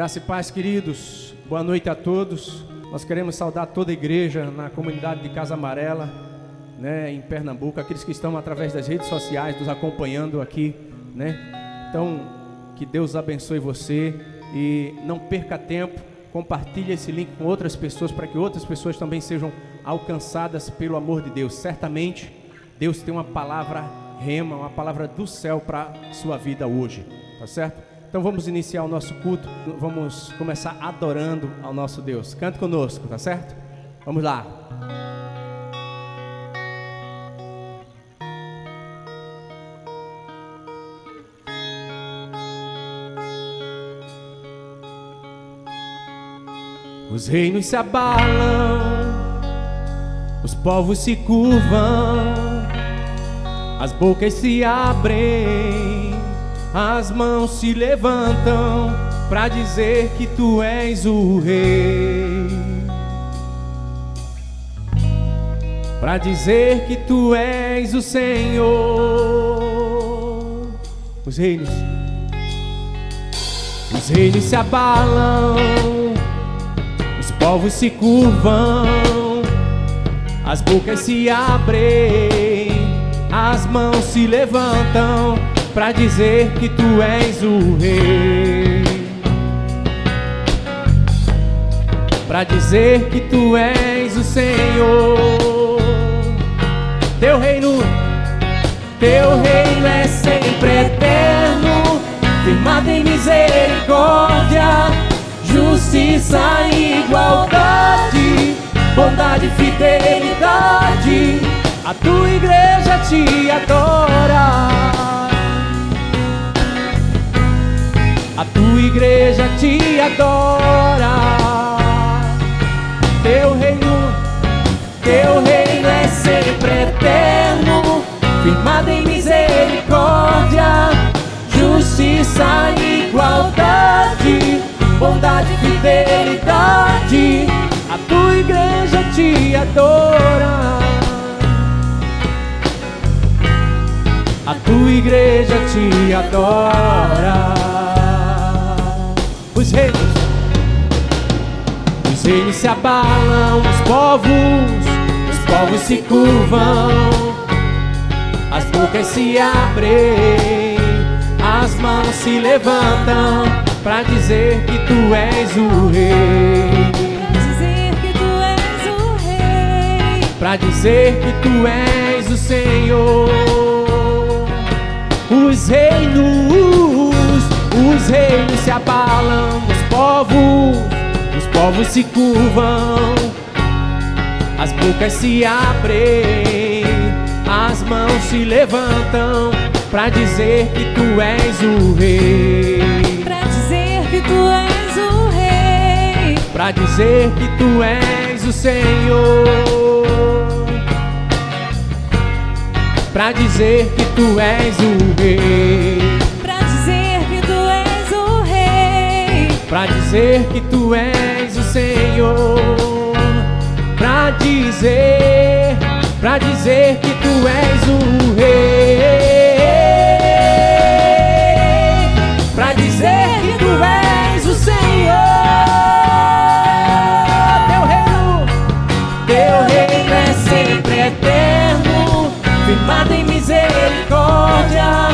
Graça e paz, queridos. Boa noite a todos. Nós queremos saudar toda a igreja na comunidade de Casa Amarela, em Pernambuco, aqueles que estão através das redes sociais nos acompanhando aqui, Então, que Deus abençoe você e não perca tempo. Compartilhe esse link com outras pessoas para que outras pessoas também sejam alcançadas pelo amor de Deus. Certamente Deus tem uma palavra rema, uma palavra do céu para a sua vida hoje, tá certo? Então vamos iniciar o nosso culto, vamos começar adorando ao nosso Deus. Cante conosco, tá certo? Vamos lá. Os reinos se abalam, os povos se curvam, as bocas se abrem, as mãos se levantam para dizer que tu és o rei, para dizer que tu és o Senhor. Os reinos se abalam, os povos se curvam, as bocas se abrem, as mãos se levantam para dizer que tu és o rei, para dizer que tu és o Senhor. Teu reino é sempre eterno, firmado em misericórdia, justiça e igualdade, bondade e fidelidade. A tua igreja te adora, a tua igreja te adora. Teu reino é sempre eterno, firmado em misericórdia, justiça e igualdade, bondade e fidelidade. A tua igreja te adora, a tua igreja te adora. Os reinos se abalam, os povos se curvam, as bocas se abrem, as mãos se levantam para dizer que tu és o rei, para dizer que tu és o Senhor. Os reinos se abalam, os povos se curvam, as bocas se abrem, as mãos se levantam para dizer que tu és o rei, para dizer que tu és o rei, para dizer que tu és o Senhor, para dizer que tu és o rei, para dizer que tu és o rei, para dizer que tu és o Senhor, para dizer que tu és o rei, para dizer que tu és o Senhor. Teu reino é sempre eterno, firmado em misericórdia,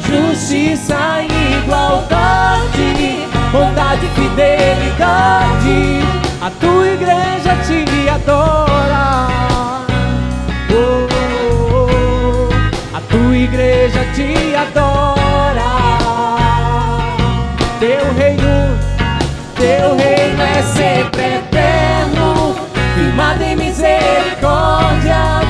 justiça e igualdade, bondade e fidelidade. A tua igreja te adora, a tua igreja te adora. Teu reino é sempre eterno, firmado em misericórdia,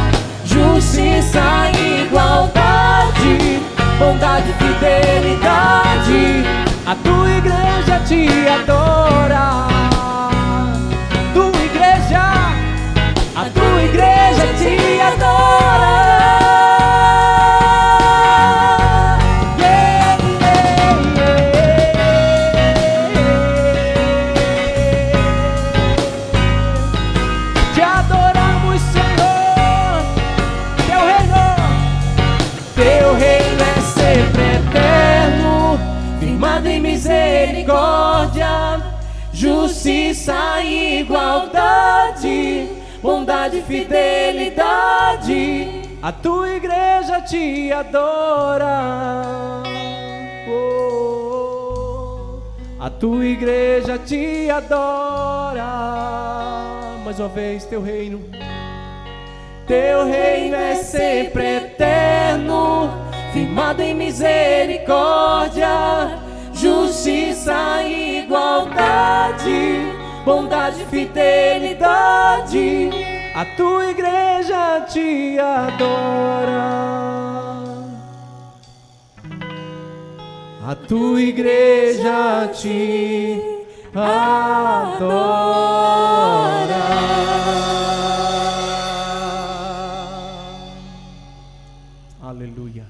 justiça e igualdade, bondade e fidelidade. A tua igreja te adora, a tua igreja te adora. Yeah, yeah, yeah. Te adoramos, Senhor. Teu reino é sempre eterno, firmado em misericórdia, misericórdia, justiça e igualdade, bondade e fidelidade. A tua igreja te adora. A tua igreja te adora. Mais uma vez, teu reino é sempre eterno, firmado em misericórdia, justiça e igualdade, bondade e fidelidade. A tua igreja te adora. A tua igreja te adora. Aleluia.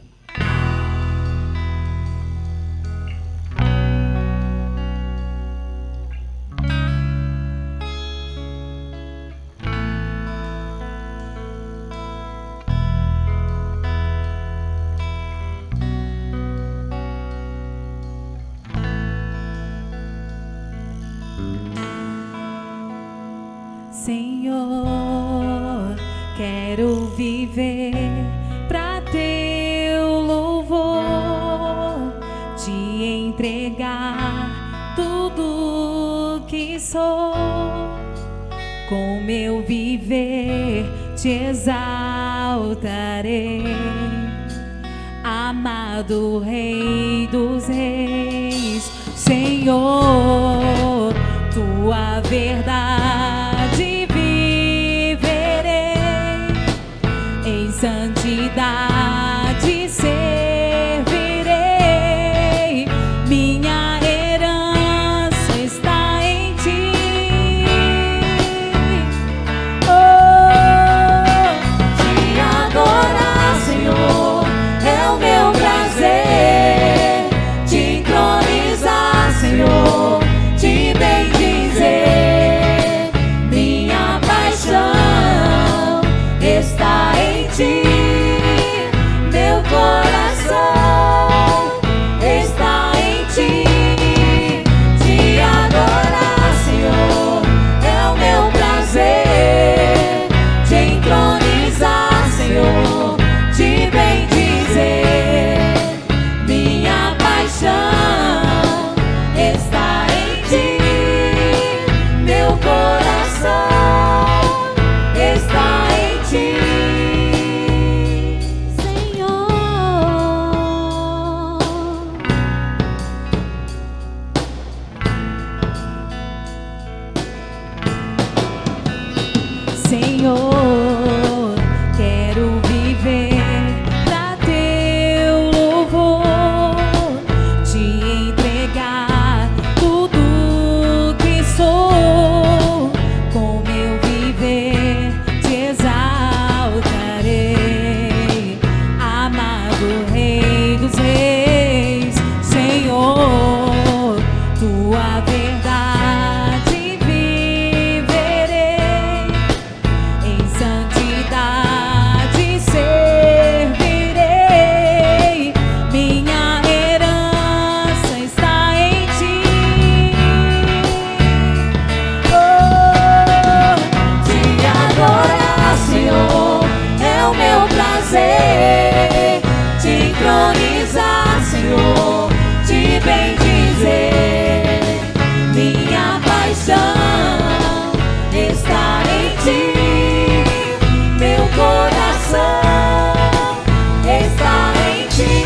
Senhor, quero viver pra teu louvor, te entregar tudo que sou. Com meu viver te exaltarei, amado Rei dos Reis. Senhor, tua verdade viverei, em santidade servirei. Minha herança está em ti. Oh, te adorar, Senhor, é o meu prazer. Te entronizar, Senhor, te bendizer. Minha paixão está em ti. Meu coração está em ti. Te adorar, Senhor, é o meu prazer. Te entronizar, Senhor, te bendizer. Minha paixão está em ti. Meu coração está em ti, Senhor. Senhor, quero viver pra teu louvor, te entregar tudo que sou. Com meu viver te exaltarei, amado Rei dos Reis. Senhor, tua verdade viverei, em santidade servirei. Minha herança está em ti. Oh, te adorar, Senhor, é o meu prazer. Te entronizar, Senhor, te bendizer. Minha paixão está em ti. Meu coração está em ti.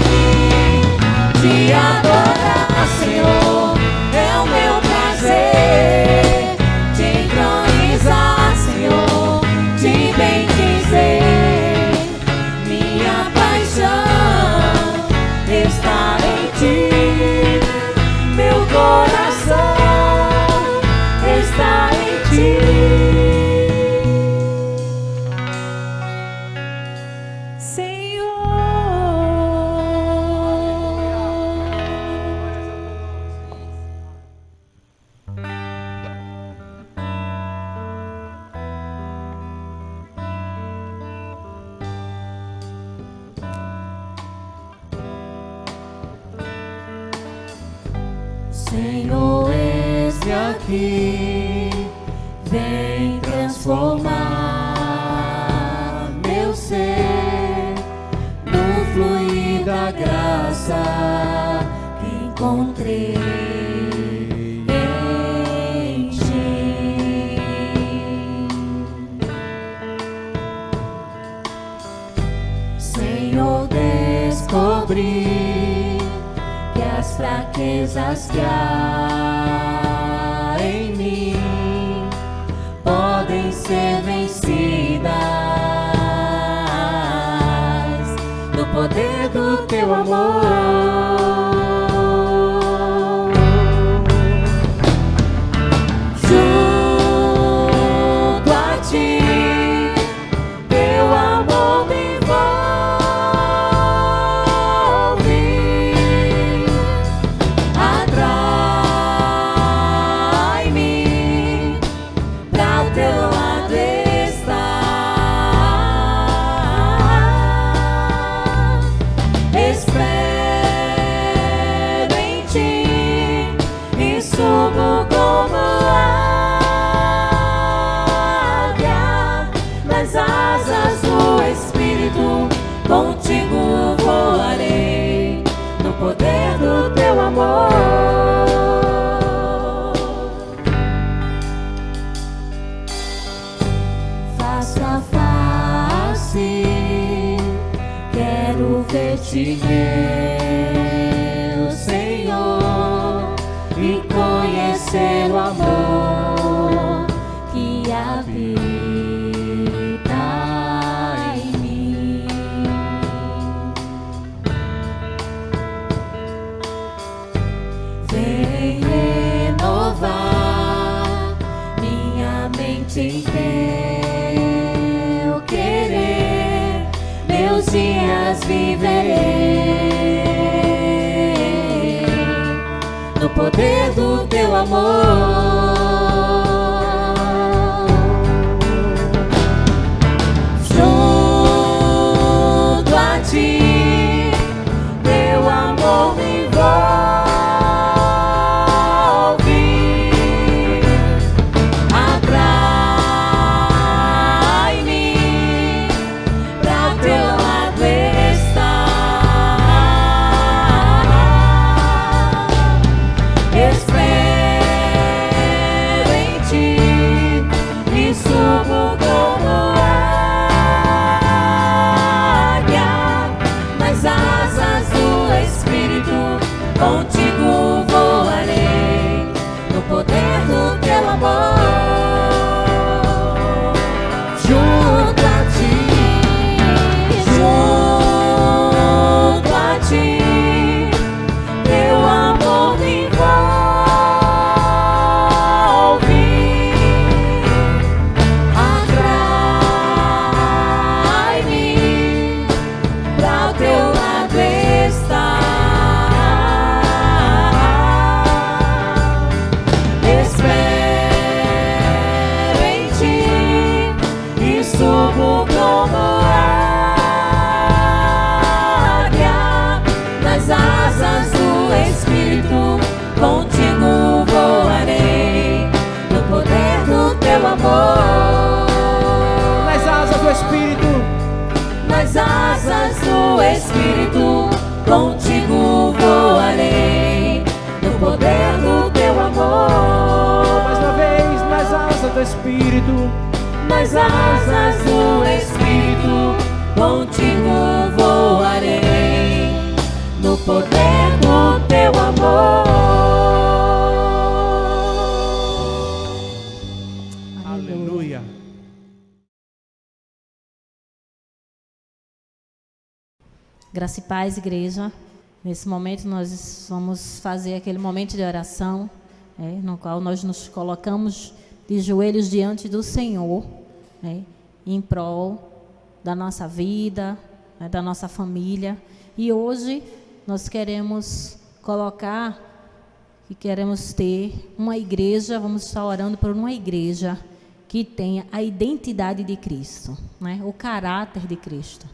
Te adorar, Senhor, é o meu prazer. Te entronizar, Senhor, te bendizer. Minha paixão está em ti. Meu coração está em ti. Senhor, eis-me aqui, vem transformar meu ser no fluir da graça que encontrei em ti. Senhor, descobri que as fraquezas que há em mim podem ser vencidas no poder do teu amor. Junto a ti, teu amor me envolve, atrai-me pra o teu lado estar. Espero em ti e subo como águia nas asas do Espírito. Contigo voarei no poder do teu amor. Face a face, quero ver-te, meu Senhor, e conhecer o amor que habita em mim. Vem renovar minha mente em teu querer, meus dias viverei no poder do teu amor. Junto a ti, teu amor me envolve, atrai-me pra o teu lado estar. Espero em ti e subo como águia nas asas do Espírito. Contigo voarei no poder do teu amor. Junto a ti, junto a ti, teu amor me envolve, atrai-me pra o teu lado estar. Espero em ti e subo como águia nas asas do Espírito. Contigo voarei no poder do teu amor. Nas asas do Espírito, Nas asas do Espírito, contigo voarei no poder do teu amor. mais uma vez, nas asas do Espírito, Nas asas do Espírito, contigo voarei no poder do teu amor. aleluia. Graça e paz, igreja. Nesse momento nós vamos fazer aquele momento de oração, no qual nós nos colocamos de joelhos diante do Senhor, em prol da nossa vida, da nossa família. E hoje nós queremos colocar e queremos ter uma igreja, vamos estar orando por uma igreja que tenha a identidade de Cristo, o caráter de Cristo.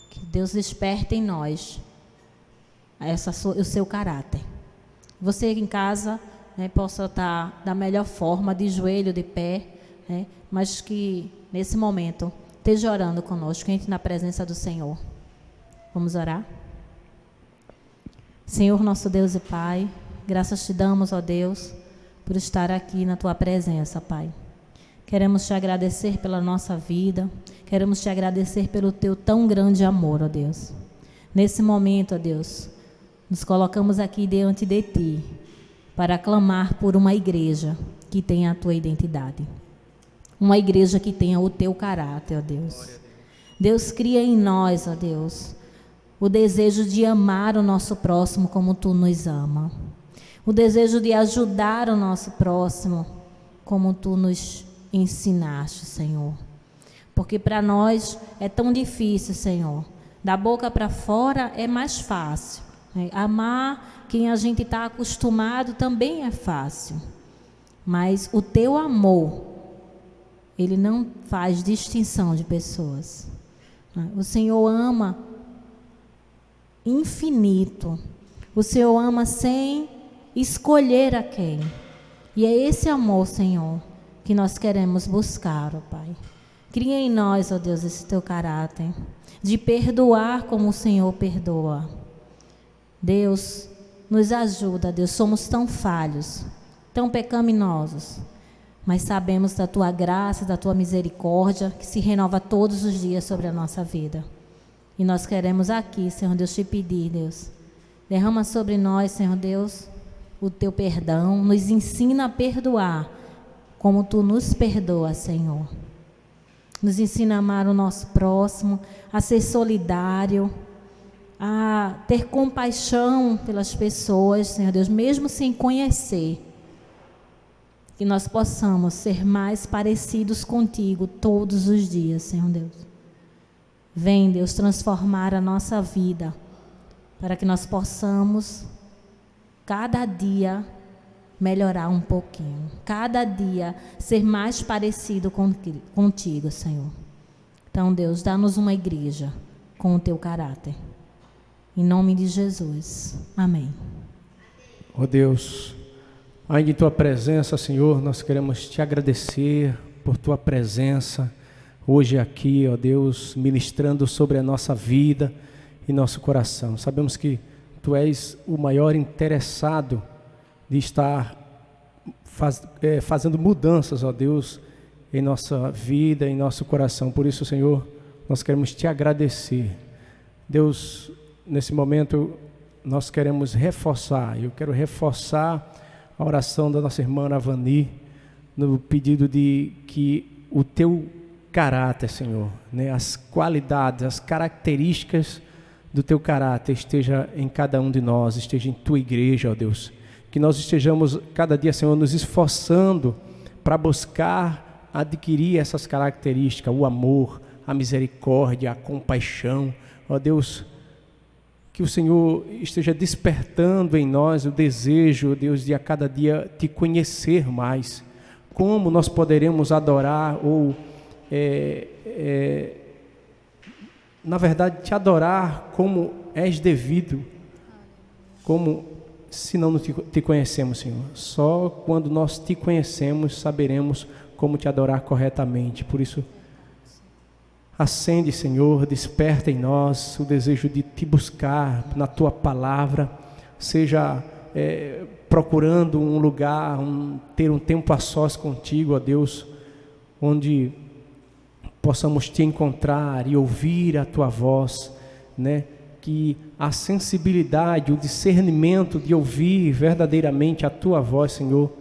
Que Deus desperte em nós o seu caráter. Você em casa, né, possa estar da melhor forma, de joelho, de pé, né, mas que nesse momento esteja orando conosco, entre na presença do Senhor. Vamos orar? Senhor, nosso Deus e Pai, graças te damos, ó Deus, por estar aqui na tua presença, Pai. Queremos te agradecer pela nossa vida, queremos te agradecer pelo teu tão grande amor, ó Deus. Nesse momento, ó Deus, nos colocamos aqui diante de ti para clamar por uma igreja que tenha a tua identidade. Uma igreja que tenha o teu caráter, ó Deus. Deus, cria em nós, ó Deus, o desejo de amar o nosso próximo como tu nos ama. O desejo de ajudar o nosso próximo como tu nos ensinaste, Senhor. Porque para nós é tão difícil, Senhor. Da boca para fora é mais fácil, né? Amar quem a gente está acostumado também é fácil. Mas o teu amor, ele não faz distinção de pessoas. O Senhor ama infinito. O Senhor ama sem escolher a quem. E é esse amor, Senhor, que nós queremos buscar, ó Pai. Cria em nós, ó Deus, esse teu caráter de perdoar como o Senhor perdoa. Deus, nos ajuda, Deus. Somos tão falhos, tão pecaminosos, mas sabemos da tua graça, da tua misericórdia, que se renova todos os dias sobre a nossa vida. E nós queremos aqui, Senhor Deus, te pedir, Deus, derrama sobre nós, Senhor Deus, o teu perdão, nos ensina a perdoar, como tu nos perdoas, Senhor. Nos ensina a amar o nosso próximo, a ser solidário, a ter compaixão pelas pessoas, Senhor Deus, mesmo sem conhecer. Que nós possamos ser mais parecidos contigo todos os dias, Senhor Deus. Vem, Deus, transformar a nossa vida, para que nós possamos, cada dia, melhorar um pouquinho. Cada dia, ser mais parecido contigo, Senhor. Então, Deus, dá-nos uma igreja com o teu caráter. Em nome de Jesus. Amém. Ó Deus, ainda em tua presença, Senhor, nós queremos te agradecer por tua presença hoje aqui, ó Deus, ministrando sobre a nossa vida e nosso coração. Sabemos que tu és o maior interessado de estar fazendo mudanças, ó Deus, em nossa vida, em nosso coração. Por isso, Senhor, nós queremos te agradecer. Deus, nesse momento, nós queremos reforçar, eu quero reforçar a oração da nossa irmã Avani, no pedido de que o teu caráter, Senhor, né, as qualidades, as características do teu caráter esteja em cada um de nós, esteja em tua igreja, ó Deus. Que nós estejamos cada dia, Senhor, nos esforçando para buscar adquirir essas características, o amor, a misericórdia, a compaixão, ó Deus. Que o Senhor esteja despertando em nós o desejo, Deus, de a cada dia te conhecer mais. Como nós poderemos adorar ou, na verdade, te adorar como és devido, como se não te conhecemos, Senhor. Só quando nós te conhecemos, saberemos como te adorar corretamente. Por isso, acende, Senhor, desperta em nós o desejo de te buscar na tua palavra, seja procurando um lugar, ter um tempo a sós contigo, ó Deus, onde possamos te encontrar e ouvir a tua voz, né? Que a sensibilidade, o discernimento de ouvir verdadeiramente a tua voz, Senhor,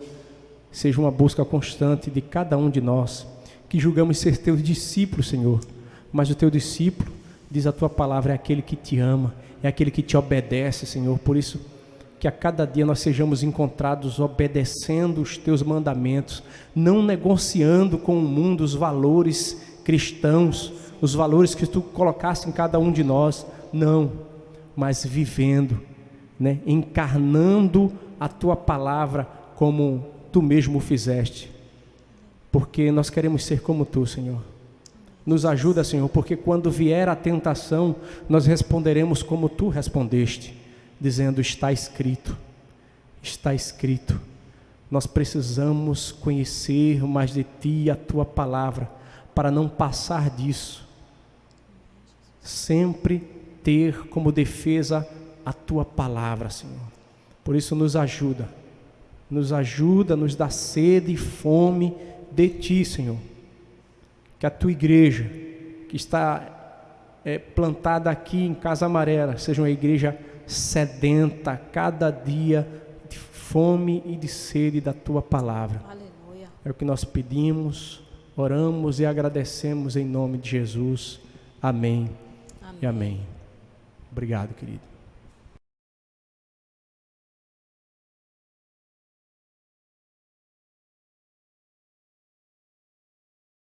seja uma busca constante de cada um de nós, que julgamos ser teus discípulos, Senhor. Mas o teu discípulo, diz a tua palavra, é aquele que te ama, é aquele que te obedece, Senhor. Por isso, que a cada dia nós sejamos encontrados obedecendo os teus mandamentos, não negociando com o mundo os valores cristãos, os valores que tu colocaste em cada um de nós, não, mas vivendo, né? Encarnando a tua palavra como tu mesmo fizeste, porque nós queremos ser como tu, Senhor. Nos ajuda, Senhor, porque quando vier a tentação, nós responderemos como tu respondeste, dizendo: está escrito. está escrito. Nós precisamos conhecer mais de Ti, a Tua palavra, para não passar disso. Sempre ter como defesa a Tua palavra, Senhor. Por isso nos ajuda, nos dá sede e fome de Ti, Senhor. Que a Tua igreja, que está plantada aqui em Casa Amarela, seja uma igreja sedenta cada dia de fome e de sede da Tua palavra. Aleluia. É o que nós pedimos, oramos e agradecemos em nome de Jesus. Amém. Amém. E amém. Obrigado, querido.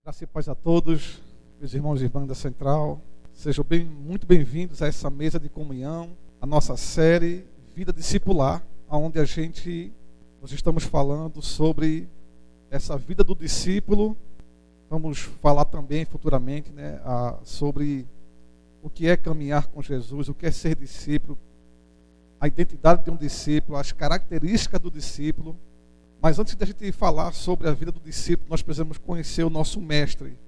Graças e paz a todos, meus irmãos e irmãs da Central. Sejam muito bem-vindos a essa mesa de comunhão, a nossa série Vida Discipular, onde nós estamos falando sobre essa vida do discípulo. Vamos falar também futuramente, sobre o que é caminhar com Jesus, o que é ser discípulo, a identidade de um discípulo, as características do discípulo. Mas antes de a gente falar sobre a vida do discípulo, nós precisamos conhecer o nosso mestre.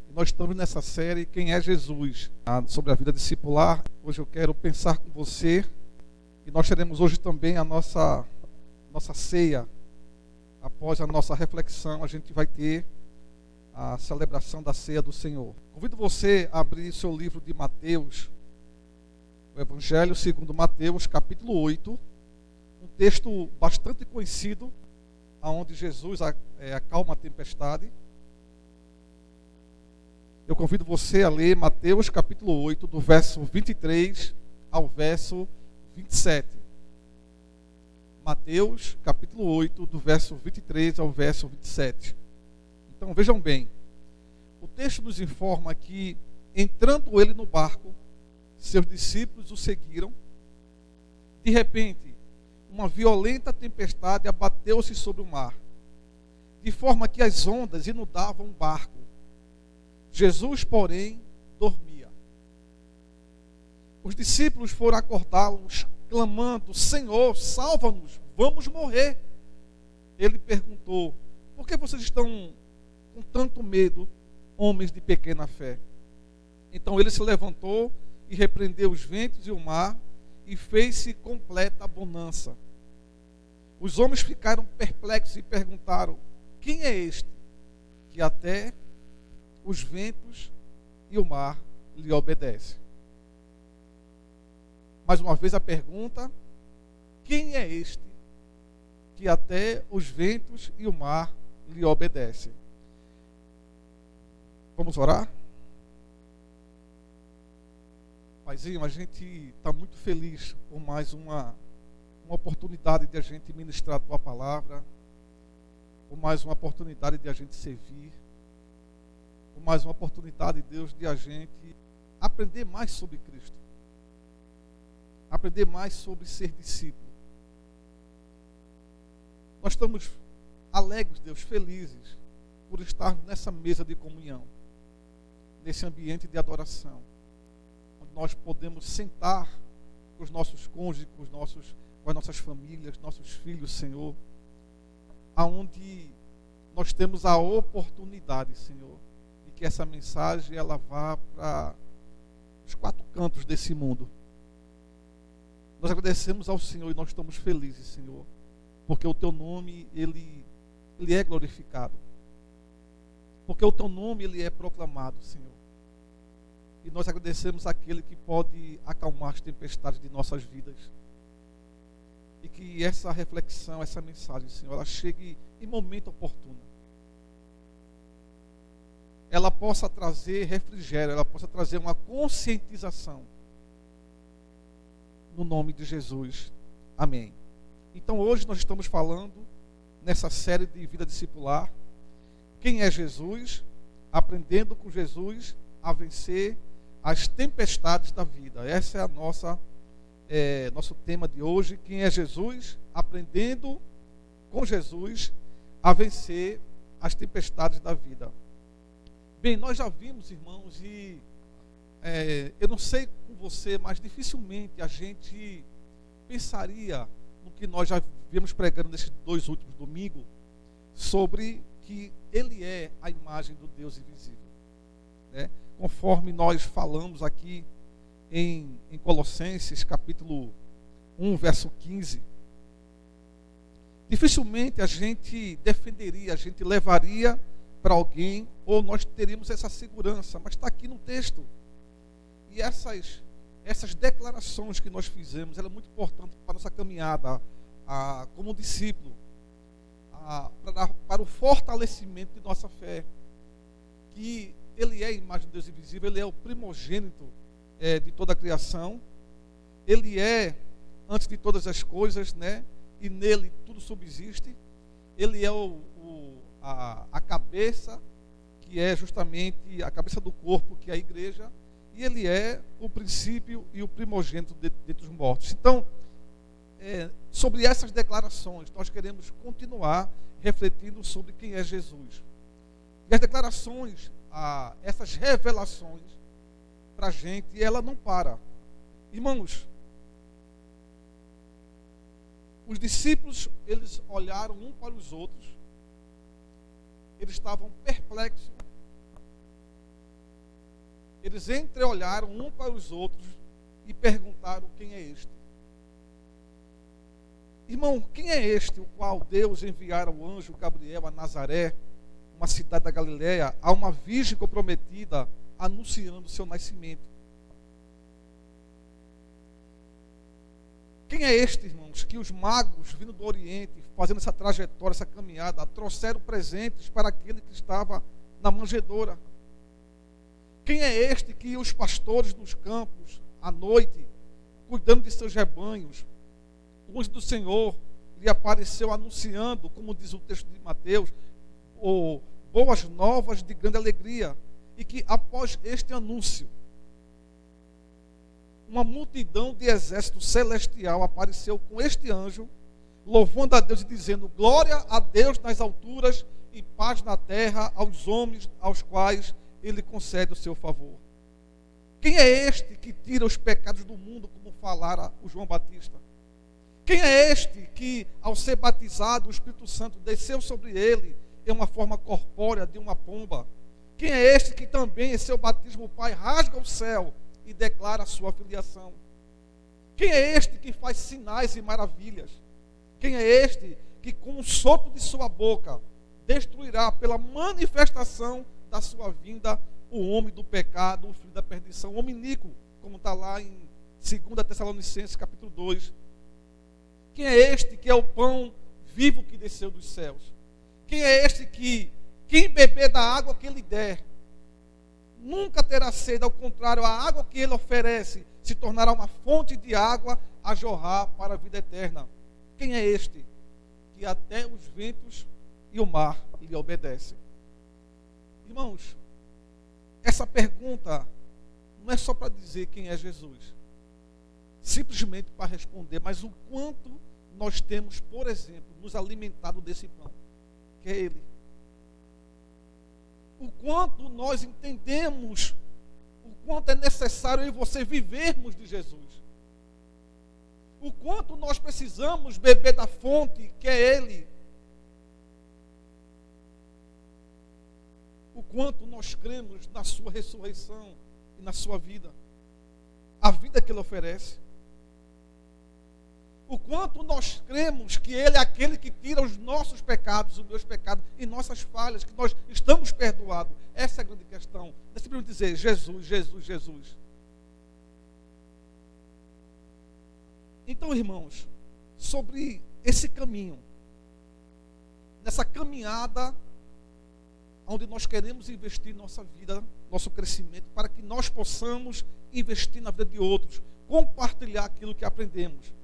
E nós estamos nessa série Quem é Jesus? Sobre a vida discipular. Hoje eu quero pensar com você, e nós teremos hoje também a nossa ceia. Após a nossa reflexão, a gente vai ter a celebração da ceia do Senhor. Convido você a abrir seu livro de Mateus, o Evangelho segundo Mateus, capítulo 8, um texto bastante conhecido, onde Jesus acalma a tempestade. Eu convido você a ler Mateus capítulo 8, do verso 23 ao verso 27. Mateus capítulo 8, do verso 23 ao verso 27. Então vejam bem, o texto nos informa que, entrando ele no barco, seus discípulos o seguiram. De repente, uma violenta tempestade abateu-se sobre o mar, de forma que as ondas inundavam o barco. Jesus, porém, dormia. Os discípulos foram acordá-los, clamando: Senhor, salva-nos, vamos morrer. Ele perguntou: por que vocês estão com tanto medo, homens de pequena fé? Então ele se levantou e repreendeu os ventos e o mar, e fez-se completa bonança. Os homens ficaram perplexos e perguntaram: quem é este que até os ventos e o mar lhe obedecem? Mais uma vez a pergunta: quem é este que até os ventos e o mar lhe obedecem? Vamos orar? Paizinho, a gente está muito feliz por mais uma oportunidade de a gente ministrar a Tua palavra, por mais uma oportunidade de a gente servir, por mais uma oportunidade, Deus, de a gente aprender mais sobre Cristo, aprender mais sobre ser discípulo. Nós estamos alegres, Deus, felizes por estarmos nessa mesa de comunhão, nesse ambiente de adoração, onde nós podemos sentar com os nossos cônjuges, com as nossas famílias, nossos filhos, Senhor, aonde nós temos a oportunidade, Senhor, de que essa mensagem ela vá para os quatro cantos desse mundo. Nós agradecemos ao Senhor e nós estamos felizes, Senhor, porque o Teu nome ele é glorificado, porque o Teu nome ele é proclamado, Senhor. E nós agradecemos àquele que pode acalmar as tempestades de nossas vidas. E que essa reflexão, essa mensagem, Senhor, ela chegue em momento oportuno. Ela possa trazer refrigério, ela possa trazer uma conscientização. No nome de Jesus. Amém. Então hoje nós estamos falando, nessa série de vida discipular, quem é Jesus, aprendendo com Jesus a vencer as tempestades da vida. Essa é a nosso tema de hoje. Quem é Jesus? Aprendendo com Jesus a vencer as tempestades da vida. Bem, nós já vimos, irmãos, e eu não sei com você, mas dificilmente a gente pensaria no que nós já viemos pregando nesses 2 últimos domingos sobre que Ele é a imagem do Deus invisível, né? Conforme nós falamos aqui em Colossenses capítulo 1, verso 15, dificilmente a gente defenderia, a gente levaria para alguém, ou nós teríamos essa segurança, mas está aqui no texto. E essas declarações que nós fizemos, ela é muito importante para a nossa caminhada como discípulo, para o fortalecimento de nossa fé, que Ele é a imagem de Deus invisível, Ele é o primogênito de toda a criação, Ele é antes de todas as coisas, né? E nele tudo subsiste. Ele é a cabeça, que é justamente a cabeça do corpo, que é a igreja, e Ele é o princípio e o primogênito dentre os mortos. Então, sobre essas declarações, nós queremos continuar refletindo sobre quem é Jesus. E as declarações, essas revelações para a gente, ela não para. Irmãos, os discípulos, eles olharam um para os outros, eles estavam perplexos, eles entreolharam um para os outros e perguntaram: quem é este? Irmão, quem é este o qual Deus enviara o anjo Gabriel a Nazaré, uma cidade da Galileia, a uma virgem comprometida, anunciando o seu nascimento? Quem é este, irmãos, que os magos, vindo do Oriente, fazendo essa trajetória, essa caminhada, trouxeram presentes para aquele que estava na manjedoura? Quem é este que os pastores nos campos, à noite, cuidando de seus rebanhos, o anjo do Senhor lhe apareceu anunciando, como diz o texto de Mateus, boas novas de grande alegria, e que após este anúncio, uma multidão de exército celestial apareceu com este anjo, louvando a Deus e dizendo: glória a Deus nas alturas e paz na terra aos homens aos quais Ele concede o seu favor. Quem é este que tira os pecados do mundo, como falara o João Batista? Quem é este que, ao ser batizado, o Espírito Santo desceu sobre ele em uma forma corpórea de uma pomba? Quem é este que também, em seu batismo, o Pai rasga o céu e declara a sua filiação? Quem é este que faz sinais e maravilhas? Quem é este que, com o sopro de sua boca, destruirá pela manifestação da sua vinda o homem do pecado, o filho da perdição, o homem iníquo, como está lá em 2 Tessalonicenses capítulo 2. Quem é este que é o pão vivo que desceu dos céus? Quem é este que, quem beber da água que Ele der, nunca terá sede? Ao contrário, a água que Ele oferece se tornará uma fonte de água a jorrar para a vida eterna. Quem é este que até os ventos e o mar lhe obedecem? Irmãos, essa pergunta não é só para dizer quem é Jesus, simplesmente para responder, mas o quanto nós temos, por exemplo, nos alimentado desse pão, que é Ele. O quanto nós entendemos o quanto é necessário eu e você vivermos de Jesus. O quanto nós precisamos beber da fonte, que é Ele. O quanto nós cremos na sua ressurreição e na sua vida. A vida que Ele oferece. O quanto nós cremos que Ele é aquele que tira os nossos pecados, os meus pecados e nossas falhas, que nós estamos perdoados. Essa é a grande questão. Não é simplesmente dizer Jesus, Jesus, Jesus. Então, irmãos, sobre esse caminho, nessa caminhada onde nós queremos investir nossa vida, nosso crescimento, para que nós possamos investir na vida de outros, compartilhar aquilo que aprendemos.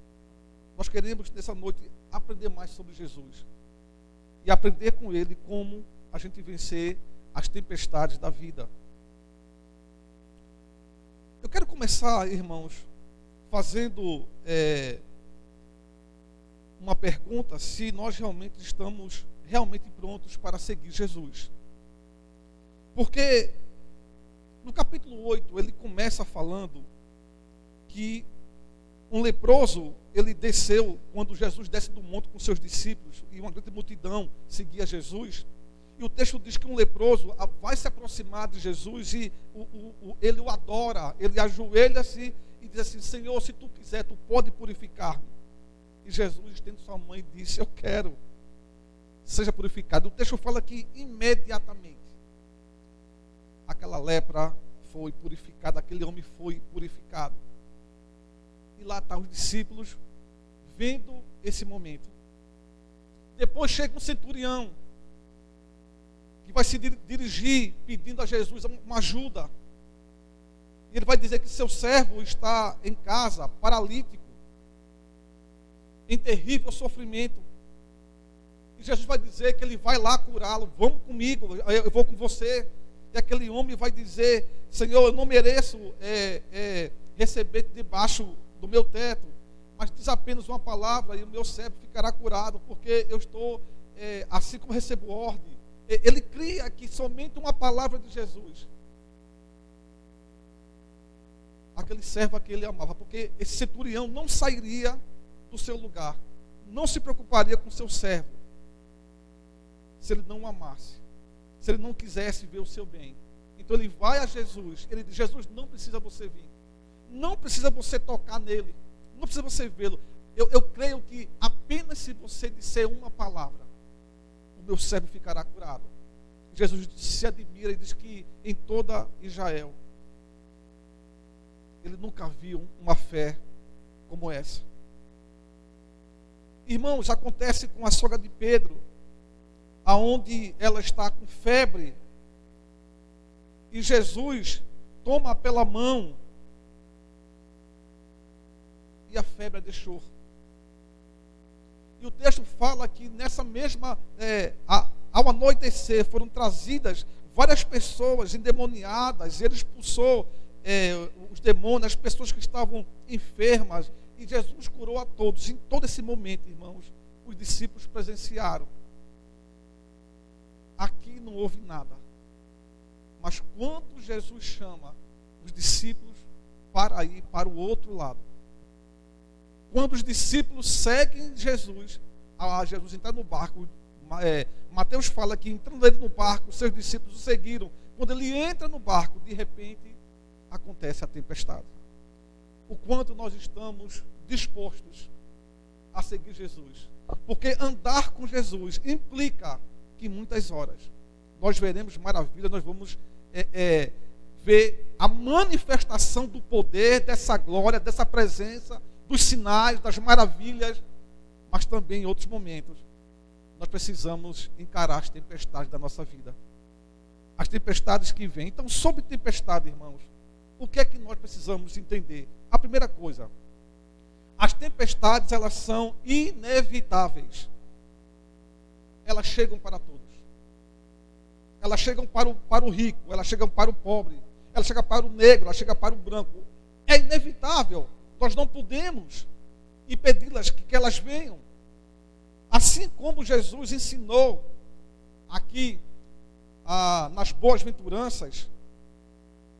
Nós queremos, nessa noite, aprender mais sobre Jesus. E aprender com Ele como a gente vencer as tempestades da vida. Eu quero começar, irmãos, fazendo uma pergunta: se nós realmente estamos prontos para seguir Jesus. Porque no capítulo 8, ele começa falando que um leproso, ele desceu, quando Jesus desce do monte com seus discípulos, e uma grande multidão seguia Jesus, e o texto diz que um leproso vai se aproximar de Jesus e ele o adora, ele ajoelha-se e diz assim: Senhor, se tu quiser, tu pode purificar-me. E Jesus, estende sua mão e disse: eu quero, seja purificado. O texto fala que imediatamente aquela lepra foi purificada, aquele homem foi purificado. E lá estão os discípulos vendo esse momento. Depois chega um centurião que vai se dirigir pedindo a Jesus uma ajuda. E ele vai dizer que seu servo está em casa, paralítico, em terrível sofrimento. E Jesus vai dizer que ele vai lá curá-lo. Vamos comigo, eu vou com você. E aquele homem vai dizer: Senhor, eu não mereço receber debaixo do meu teto, mas diz apenas uma palavra e o meu servo ficará curado, porque eu estou, assim como recebo ordem. Ele cria que somente uma palavra de Jesus, aquele servo a que ele amava, porque esse centurião não sairia do seu lugar, não se preocuparia com seu servo, se ele não o amasse, se ele não quisesse ver o seu bem. Então ele vai a Jesus, ele diz: Jesus, não precisa você vir, não precisa você tocar nele, não precisa você vê-lo. Eu creio que apenas se você disser uma palavra, o meu servo ficará curado. Jesus se admira e diz que em toda Israel ele nunca viu uma fé como essa. Irmãos, acontece com a sogra de Pedro, aonde ela está com febre, e Jesus toma pela mão e a febre a deixou. E o texto fala que nessa mesma, ao anoitecer, foram trazidas várias pessoas endemoniadas, e ele expulsou os demônios, as pessoas que estavam enfermas, e Jesus curou a todos. Em todo esse momento, irmãos, os discípulos presenciaram. Aqui não houve nada. Mas quando Jesus chama os discípulos para ir para o outro lado, quando os discípulos seguem Jesus, Jesus entrar no barco, Mateus fala que entrando ele no barco, seus discípulos o seguiram. Quando ele entra no barco, de repente, acontece a tempestade. O quanto nós estamos dispostos a seguir Jesus. Porque andar com Jesus implica que muitas horas nós veremos maravilha, nós vamos ver a manifestação do poder, dessa glória, dessa presença, dos sinais, das maravilhas, mas também em outros momentos nós precisamos encarar as tempestades da nossa vida, as tempestades que vêm. Então, sobre tempestade, irmãos, o que é que nós precisamos entender? A primeira coisa, as tempestades, elas são inevitáveis. Elas chegam para todos. Elas chegam para o rico, elas chegam para o pobre, elas chegam para o negro, elas chegam para o branco. É inevitável. Nós não podemos impedi-las que elas venham. Assim como Jesus ensinou aqui nas boas-aventuranças,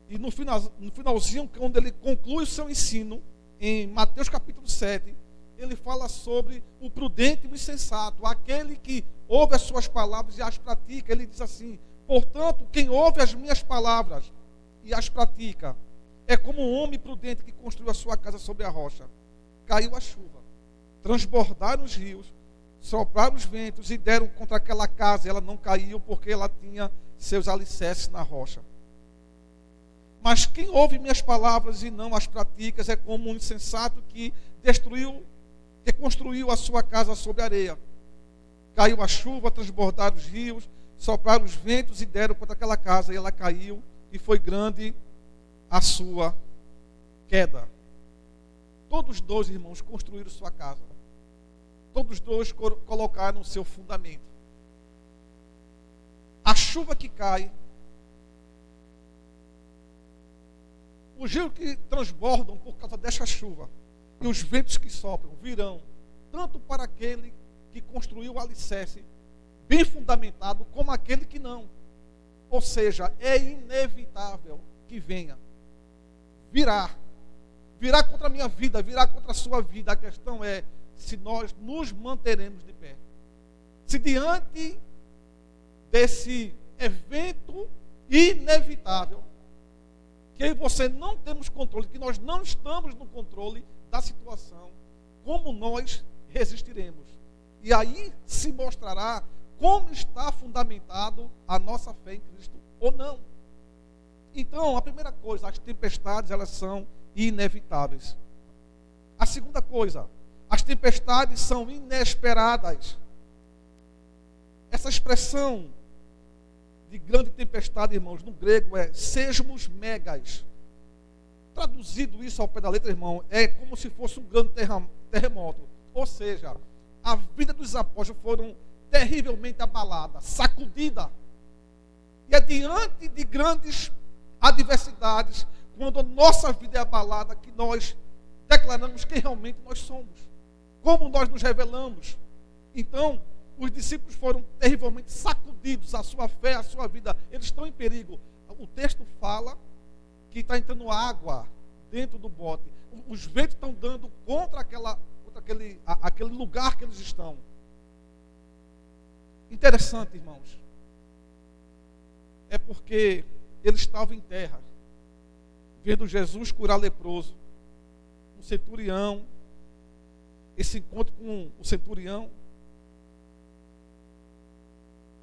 e no finalzinho, quando ele conclui o seu ensino, em Mateus capítulo 7, ele fala sobre o prudente e o insensato, aquele que ouve as suas palavras e as pratica. Ele diz assim: portanto, quem ouve as minhas palavras e as pratica, é como um homem prudente que construiu a sua casa sobre a rocha. Caiu a chuva, transbordaram os rios, sopraram os ventos e deram contra aquela casa. Ela não caiu porque ela tinha seus alicerces na rocha. Mas quem ouve minhas palavras e não as pratica é como um insensato que construiu a sua casa sobre a areia. Caiu a chuva, transbordaram os rios, sopraram os ventos e deram contra aquela casa. E ela caiu e foi grande a sua queda. Todos dois, irmãos, construíram sua casa. Todos dois colocaram o seu fundamento. A chuva que cai, os rios que transbordam por causa dessa chuva, e os ventos que sopram virão tanto para aquele que construiu o alicerce bem fundamentado, como aquele que não. Ou seja, é inevitável que venha. Virá virá contra a minha vida, virá contra a sua vida. A questão é se nós nos manteremos de pé. Se diante desse evento inevitável, que eu e você não temos controle, que nós não estamos no controle da situação, como nós resistiremos? E aí se mostrará como está fundamentado a nossa fé em Cristo ou não. Então, a primeira coisa, as tempestades, elas são inevitáveis. A segunda coisa, as tempestades são inesperadas. Essa expressão de grande tempestade, irmãos, no grego é sesmos megas. Traduzido isso ao pé da letra, irmão, é como se fosse um grande terremoto. Ou seja, a vida dos apóstolos foram terrivelmente abalada, sacudida. E é diante de grandes adversidades, quando a nossa vida é abalada, que nós declaramos quem realmente nós somos, como nós nos revelamos. Então, os discípulos foram terrivelmente sacudidos, a sua fé, a sua vida, eles estão em perigo. O texto fala que está entrando água dentro do bote. Os ventos estão dando contra aquele lugar que eles estão. Interessante, irmãos. É porque eles estavam em terra, vendo Jesus curar leproso. Um centurião, esse encontro com o centurião,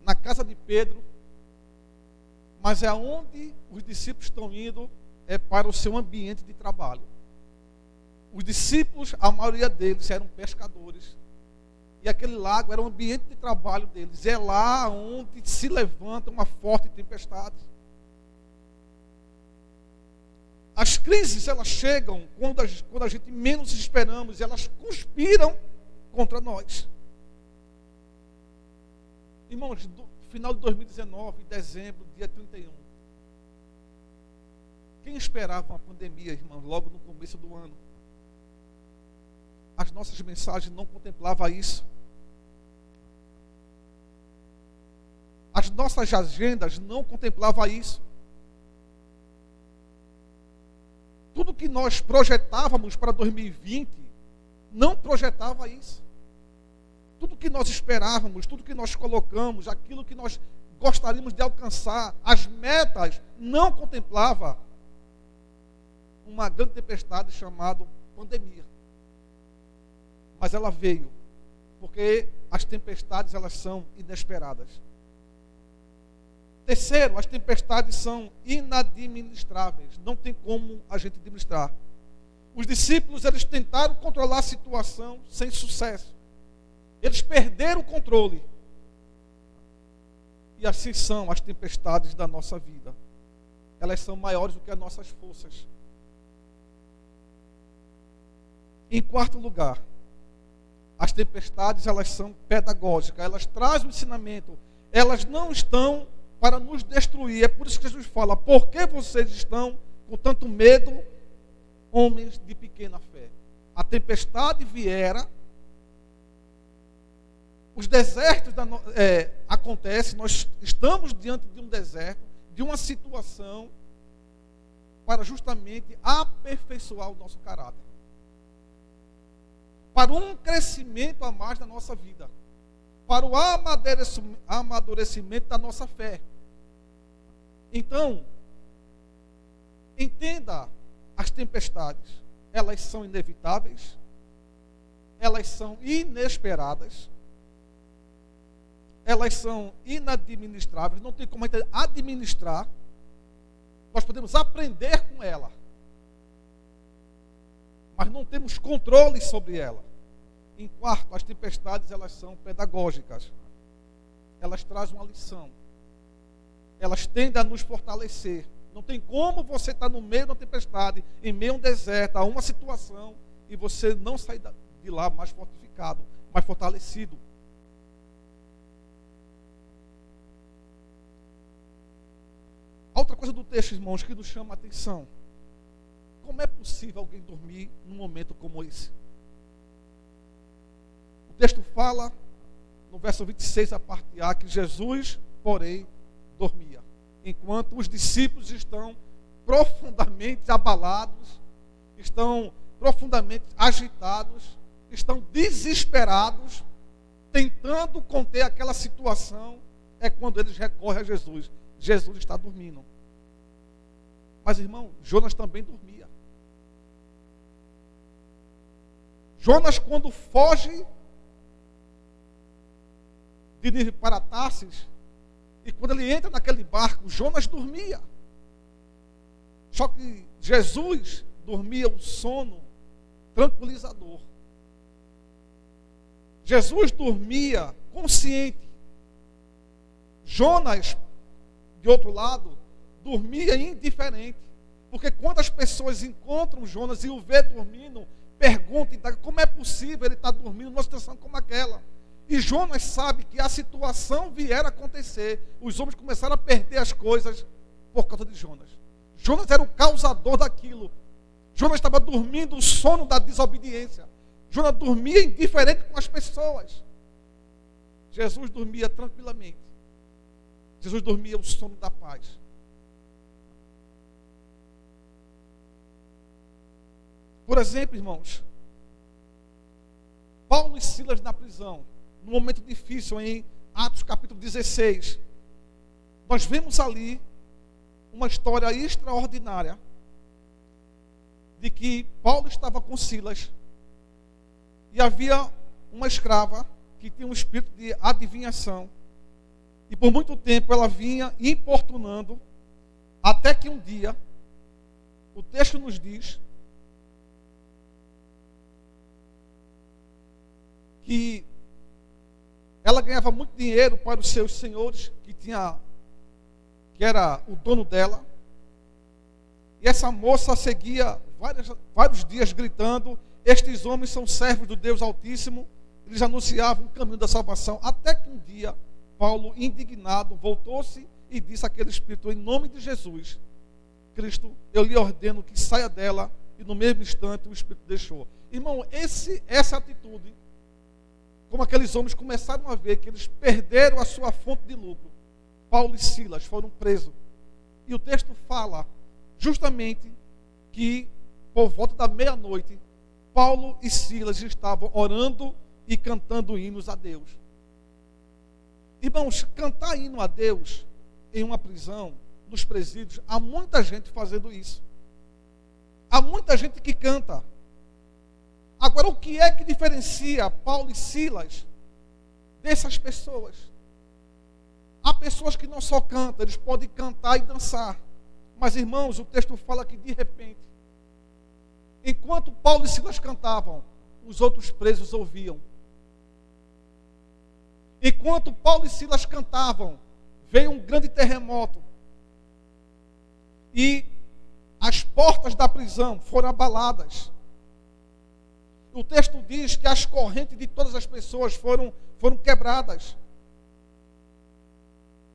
na casa de Pedro, mas é aonde os discípulos estão indo, é para o seu ambiente de trabalho. Os discípulos, a maioria deles eram pescadores, e aquele lago era o ambiente de trabalho deles. É lá onde se levanta uma forte tempestade. As crises, elas chegam quando a gente menos esperamos, elas conspiram contra nós. Irmãos, no final de 2019, dezembro, dia 31. Quem esperava uma pandemia, irmãos, logo no começo do ano? As nossas mensagens não contemplavam isso. As nossas agendas não contemplavam isso. Tudo que nós projetávamos para 2020 não projetava isso. Tudo que nós esperávamos, tudo que nós colocamos, aquilo que nós gostaríamos de alcançar, as metas, não contemplava uma grande tempestade chamada pandemia. Mas ela veio, porque as tempestades, elas são inesperadas. Terceiro, as tempestades são inadministráveis. Não tem como a gente administrar. Os discípulos, eles tentaram controlar a situação sem sucesso. Eles perderam o controle. E assim são as tempestades da nossa vida. Elas são maiores do que as nossas forças. Em quarto lugar, as tempestades, elas são pedagógicas. Elas trazem o ensinamento. Elas não estão para nos destruir. É por isso que Jesus fala: por que vocês estão com tanto medo, homens de pequena fé? A tempestade viera, os desertos acontecem, nós estamos diante de um deserto, de uma situação para justamente aperfeiçoar o nosso caráter, para um crescimento a mais na nossa vida, para o amadurecimento da nossa fé. Então, entenda, as tempestades, elas são inevitáveis, elas são inesperadas, elas são inadministráveis, não tem como a gente administrar. Nós podemos aprender com ela, mas não temos controle sobre ela. Em quarto, as tempestades, elas são pedagógicas. Elas trazem uma lição. Elas tendem a nos fortalecer. Não tem como você estar no meio de uma tempestade, em meio a um deserto, a uma situação, e você não sair de lá mais fortificado, mais fortalecido. Outra coisa do texto, irmãos, que nos chama a atenção: como é possível alguém dormir num momento como esse? O texto fala, no verso 26, a parte A, que Jesus, porém, dormia, enquanto os discípulos estão profundamente abalados, estão profundamente agitados, estão desesperados, tentando conter aquela situação, é quando eles recorrem a Jesus. Jesus está dormindo. Mas, irmão, Jonas também dormia. Jonas, quando foge de Nínive para Tarsis, e quando ele entra naquele barco, Jonas dormia. Só que Jesus dormia o sono tranquilizador. Jesus dormia consciente. Jonas, de outro lado, dormia indiferente. Porque quando as pessoas encontram Jonas e o vê dormindo, perguntam como é possível ele estar dormindo numa situação como aquela. E Jonas sabe que a situação vier a acontecer. Os homens começaram a perder as coisas por causa de Jonas. Jonas era o causador daquilo. Jonas estava dormindo o sono da desobediência. Jonas dormia indiferente com as pessoas. Jesus dormia tranquilamente. Jesus dormia o sono da paz. Por exemplo, irmãos, Paulo e Silas na prisão, num momento difícil, em Atos capítulo 16, nós vemos ali uma história extraordinária de que Paulo estava com Silas e havia uma escrava que tinha um espírito de adivinhação e por muito tempo ela vinha importunando, até que um dia o texto nos diz que ela ganhava muito dinheiro para os seus senhores, que era o dono dela. E essa moça seguia vários dias gritando: estes homens são servos do Deus Altíssimo. Eles anunciavam o caminho da salvação. Até que um dia, Paulo, indignado, voltou-se e disse àquele espírito: em nome de Jesus Cristo, eu lhe ordeno que saia dela. E no mesmo instante o espírito deixou. Irmão, essa atitude, como aqueles homens começaram a ver que eles perderam a sua fonte de lucro, Paulo e Silas foram presos. E o texto fala justamente que, por volta da meia-noite, Paulo e Silas estavam orando e cantando hinos a Deus. Irmãos, cantar hino a Deus em uma prisão, nos presídios, há muita gente fazendo isso. Há muita gente que canta. Agora, o que é que diferencia Paulo e Silas dessas pessoas? Há pessoas que não só cantam, eles podem cantar e dançar. Mas, irmãos, o texto fala que de repente, enquanto Paulo e Silas cantavam, os outros presos ouviam. Enquanto Paulo e Silas cantavam, veio um grande terremoto. E as portas da prisão foram abaladas. O texto diz que as correntes de todas as pessoas foram quebradas.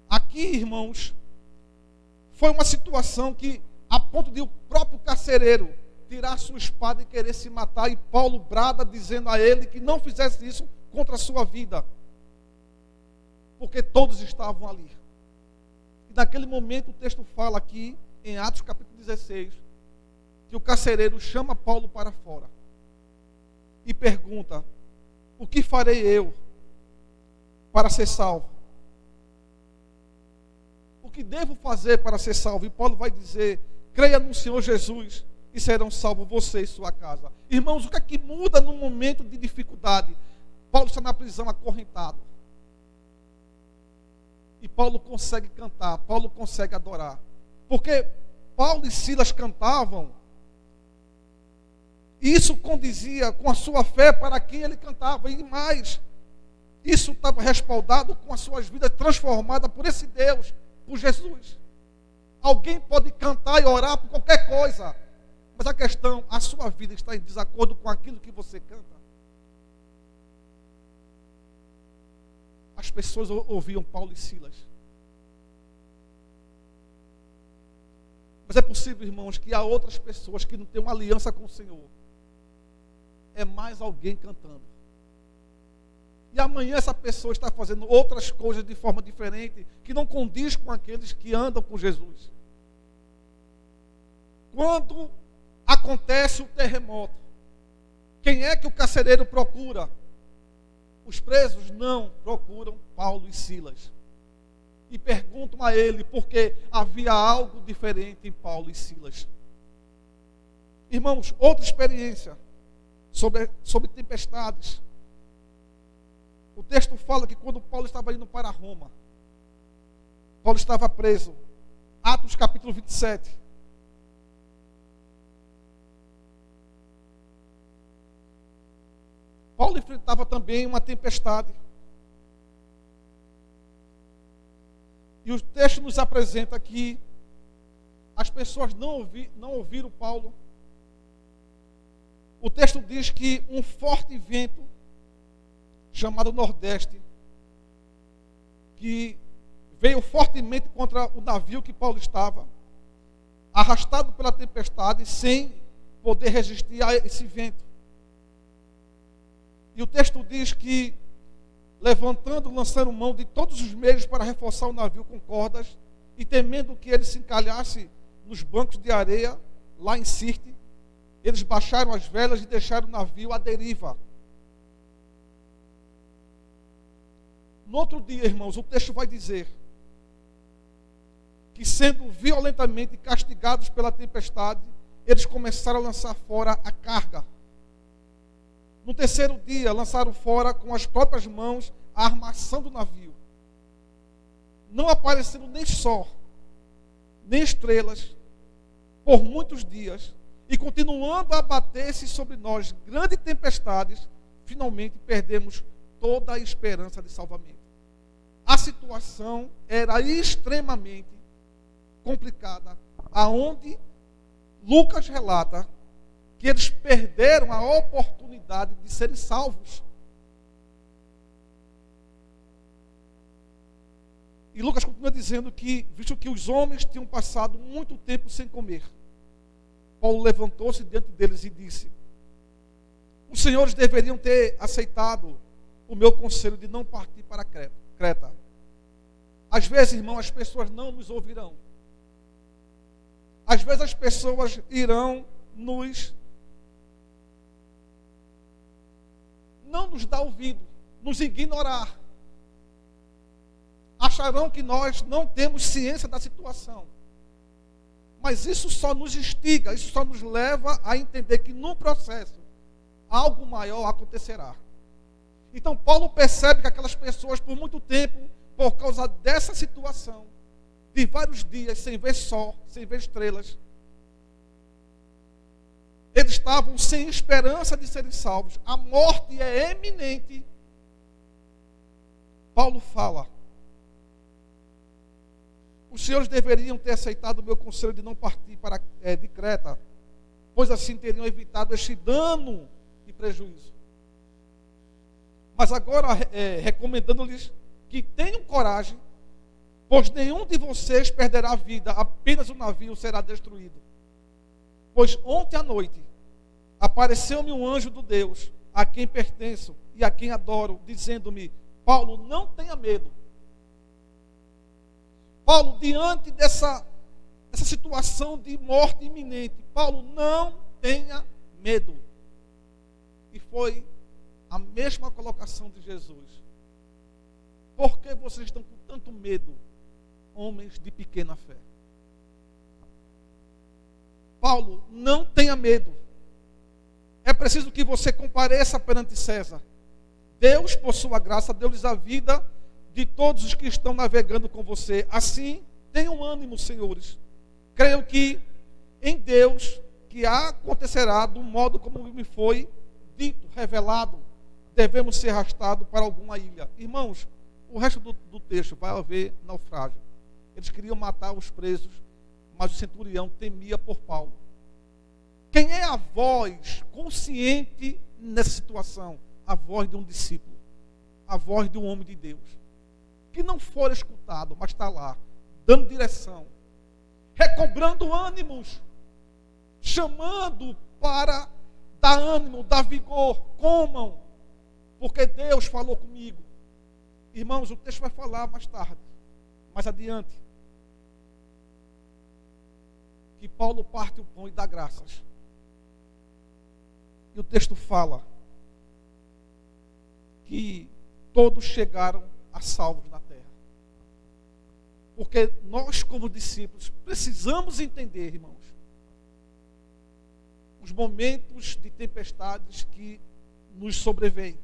Aqui, irmãos, foi uma situação que, a ponto de o próprio carcereiro tirar sua espada e querer se matar, e Paulo brada dizendo a ele que não fizesse isso contra a sua vida, porque todos estavam ali. E naquele momento o texto fala aqui, em Atos capítulo 16, que o carcereiro chama Paulo para fora e pergunta: o que farei eu para ser salvo? O que devo fazer para ser salvo? E Paulo vai dizer: creia no Senhor Jesus e serão salvos você e sua casa. Irmãos, o que é que muda no momento de dificuldade? Paulo está na prisão acorrentado. E Paulo consegue cantar, Paulo consegue adorar. Porque Paulo e Silas cantavam, e isso condizia com a sua fé para quem ele cantava. E mais, isso estava respaldado com as suas vidas transformadas por esse Deus, por Jesus. Alguém pode cantar e orar por qualquer coisa, mas a questão, a sua vida está em desacordo com aquilo que você canta. As pessoas ouviam Paulo e Silas. Mas é possível, irmãos, que há outras pessoas que não têm uma aliança com o Senhor. É mais alguém cantando. E amanhã essa pessoa está fazendo outras coisas de forma diferente, que não condiz com aqueles que andam com Jesus. Quando acontece o terremoto. Quem é que o carcereiro procura? Os presos não procuram Paulo e Silas. E perguntam a ele porque havia algo diferente em Paulo e Silas. Irmãos, outra experiência sobre tempestades. O texto fala que quando Paulo estava indo para Roma, Paulo estava preso. Atos capítulo 27. Paulo enfrentava também uma tempestade. E o texto nos apresenta que as pessoas não ouviram Paulo. O texto diz que um forte vento, chamado Nordeste, que veio fortemente contra o navio que Paulo estava, arrastado pela tempestade, sem poder resistir a esse vento. E o texto diz que, levantando, lançaram mão de todos os meios para reforçar o navio com cordas, e temendo que ele se encalhasse nos bancos de areia, lá em Sirte, eles baixaram as velas e deixaram o navio à deriva. No outro dia, irmãos, o texto vai dizer que, sendo violentamente castigados pela tempestade, eles começaram a lançar fora a carga. No terceiro dia, lançaram fora com as próprias mãos a armação do navio. Não apareceram nem sol, nem estrelas, por muitos dias, e continuando a abater-se sobre nós grandes tempestades, finalmente perdemos toda a esperança de salvamento. A situação era extremamente complicada, aonde Lucas relata que eles perderam a oportunidade de serem salvos. E Lucas continua dizendo que, visto que os homens tinham passado muito tempo sem comer, Paulo levantou-se diante deles e disse: os senhores deveriam ter aceitado o meu conselho de não partir para Creta. Às vezes, irmão, as pessoas não nos ouvirão. Às vezes as pessoas irão não nos dar ouvido, nos ignorar. Acharão que nós não temos ciência da situação. Mas isso só nos instiga, isso só nos leva a entender que no processo algo maior acontecerá. Então Paulo percebe que aquelas pessoas, por muito tempo, por causa dessa situação, de vários dias sem ver sol, sem ver estrelas, eles estavam sem esperança de serem salvos. A morte é eminente. Paulo fala: os senhores deveriam ter aceitado o meu conselho de não partir de Creta, pois assim teriam evitado este dano e prejuízo. Mas agora, recomendando-lhes que tenham coragem, pois nenhum de vocês perderá a vida, apenas o navio será destruído. Pois ontem à noite apareceu-me um anjo do Deus, a quem pertenço e a quem adoro, dizendo-me: Paulo, não tenha medo. Paulo, diante dessa situação de morte iminente, Paulo, não tenha medo. E foi a mesma colocação de Jesus. Por que vocês estão com tanto medo, homens de pequena fé? Paulo, não tenha medo. É preciso que você compareça perante César. Deus, por sua graça, deu-lhes a vida de todos os que estão navegando com você. Assim, tenham ânimo, senhores. Creio que em Deus, que acontecerá do modo como me foi dito, revelado, devemos ser arrastados para alguma ilha. Irmãos, o resto do texto vai haver naufrágio. Eles queriam matar os presos, mas o centurião temia por Paulo. Quem é a voz consciente nessa situação? A voz de um discípulo, a voz de um homem de Deus, que não for escutado, mas está lá, dando direção, recobrando ânimos, chamando para dar ânimo, dar vigor. Comam, porque Deus falou comigo. Irmãos, o texto vai falar mais tarde, mais adiante, que Paulo parte o pão e dá graças. E o texto fala que todos chegaram a salvos na terra. Porque nós, como discípulos, precisamos entender, irmãos, os momentos de tempestades que nos sobrevêm.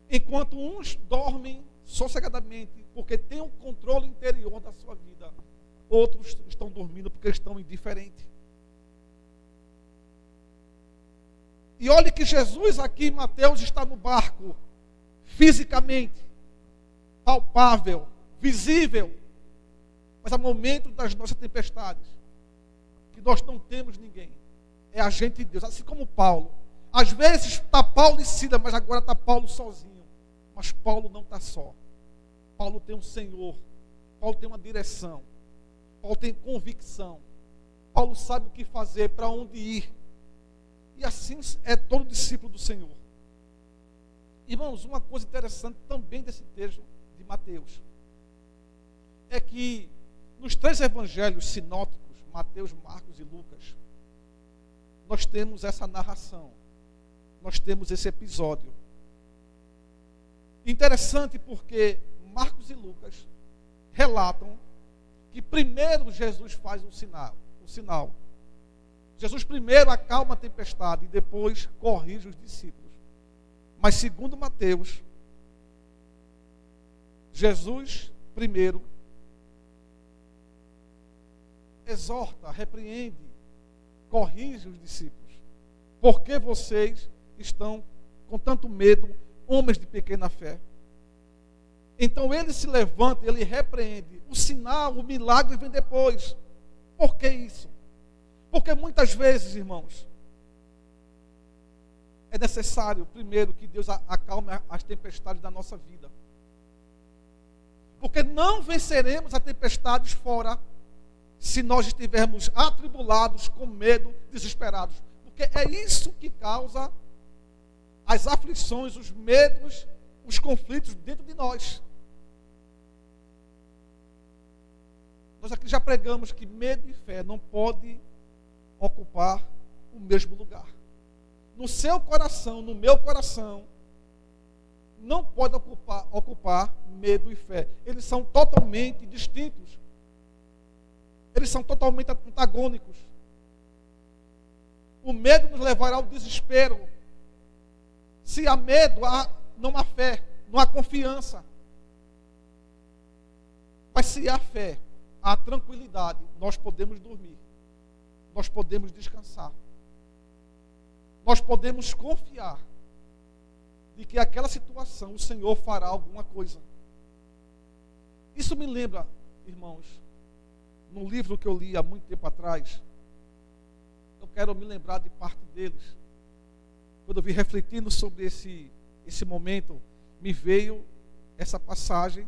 Enquanto uns dormem sossegadamente, porque têm o controle interior da sua vida, outros estão dormindo porque estão indiferentes. E olhe que Jesus aqui em Mateus está no barco, fisicamente, palpável, visível. Mas há momentos das nossas tempestades que nós não temos ninguém. É a gente de Deus, assim como Paulo. Às vezes está Paulo e Silas, mas agora está Paulo sozinho. Mas Paulo não está só. Paulo tem um Senhor. Paulo tem uma direção. Paulo tem convicção. Paulo sabe o que fazer, para onde ir. E assim é todo discípulo do Senhor. Irmãos, uma coisa interessante também desse texto de Mateus é que nos 3 evangelhos sinóticos, Mateus, Marcos e Lucas, nós temos essa narração, nós temos esse episódio. Interessante porque Marcos e Lucas relatam que primeiro Jesus faz o sinal. Jesus primeiro acalma a tempestade e depois corrige os discípulos. Mas segundo Mateus, Jesus primeiro exorta, repreende, corrige os discípulos. Por que vocês estão com tanto medo, homens de pequena fé? Então ele se levanta, ele repreende. O sinal, o milagre vem depois. Por que isso? Porque muitas vezes, irmãos, é necessário primeiro que Deus acalme as tempestades da nossa vida. Porque não venceremos as tempestades fora se nós estivermos atribulados, com medo, desesperados. Porque é isso que causa as aflições, os medos, os conflitos dentro de nós. Nós aqui já pregamos que medo e fé não podem ocupar o mesmo lugar. No seu coração, no meu coração, não pode ocupar medo e fé. Eles são totalmente distintos. Eles são totalmente antagônicos. O medo nos levará ao desespero. Se há medo, não há fé, não há confiança. Mas se há fé, há tranquilidade, nós podemos dormir. Nós podemos descansar. Nós podemos confiar de que aquela situação o Senhor fará alguma coisa. Isso me lembra, irmãos, num livro que eu li há muito tempo atrás. Eu quero me lembrar de parte deles. Quando eu vim refletindo sobre esse momento, me veio essa passagem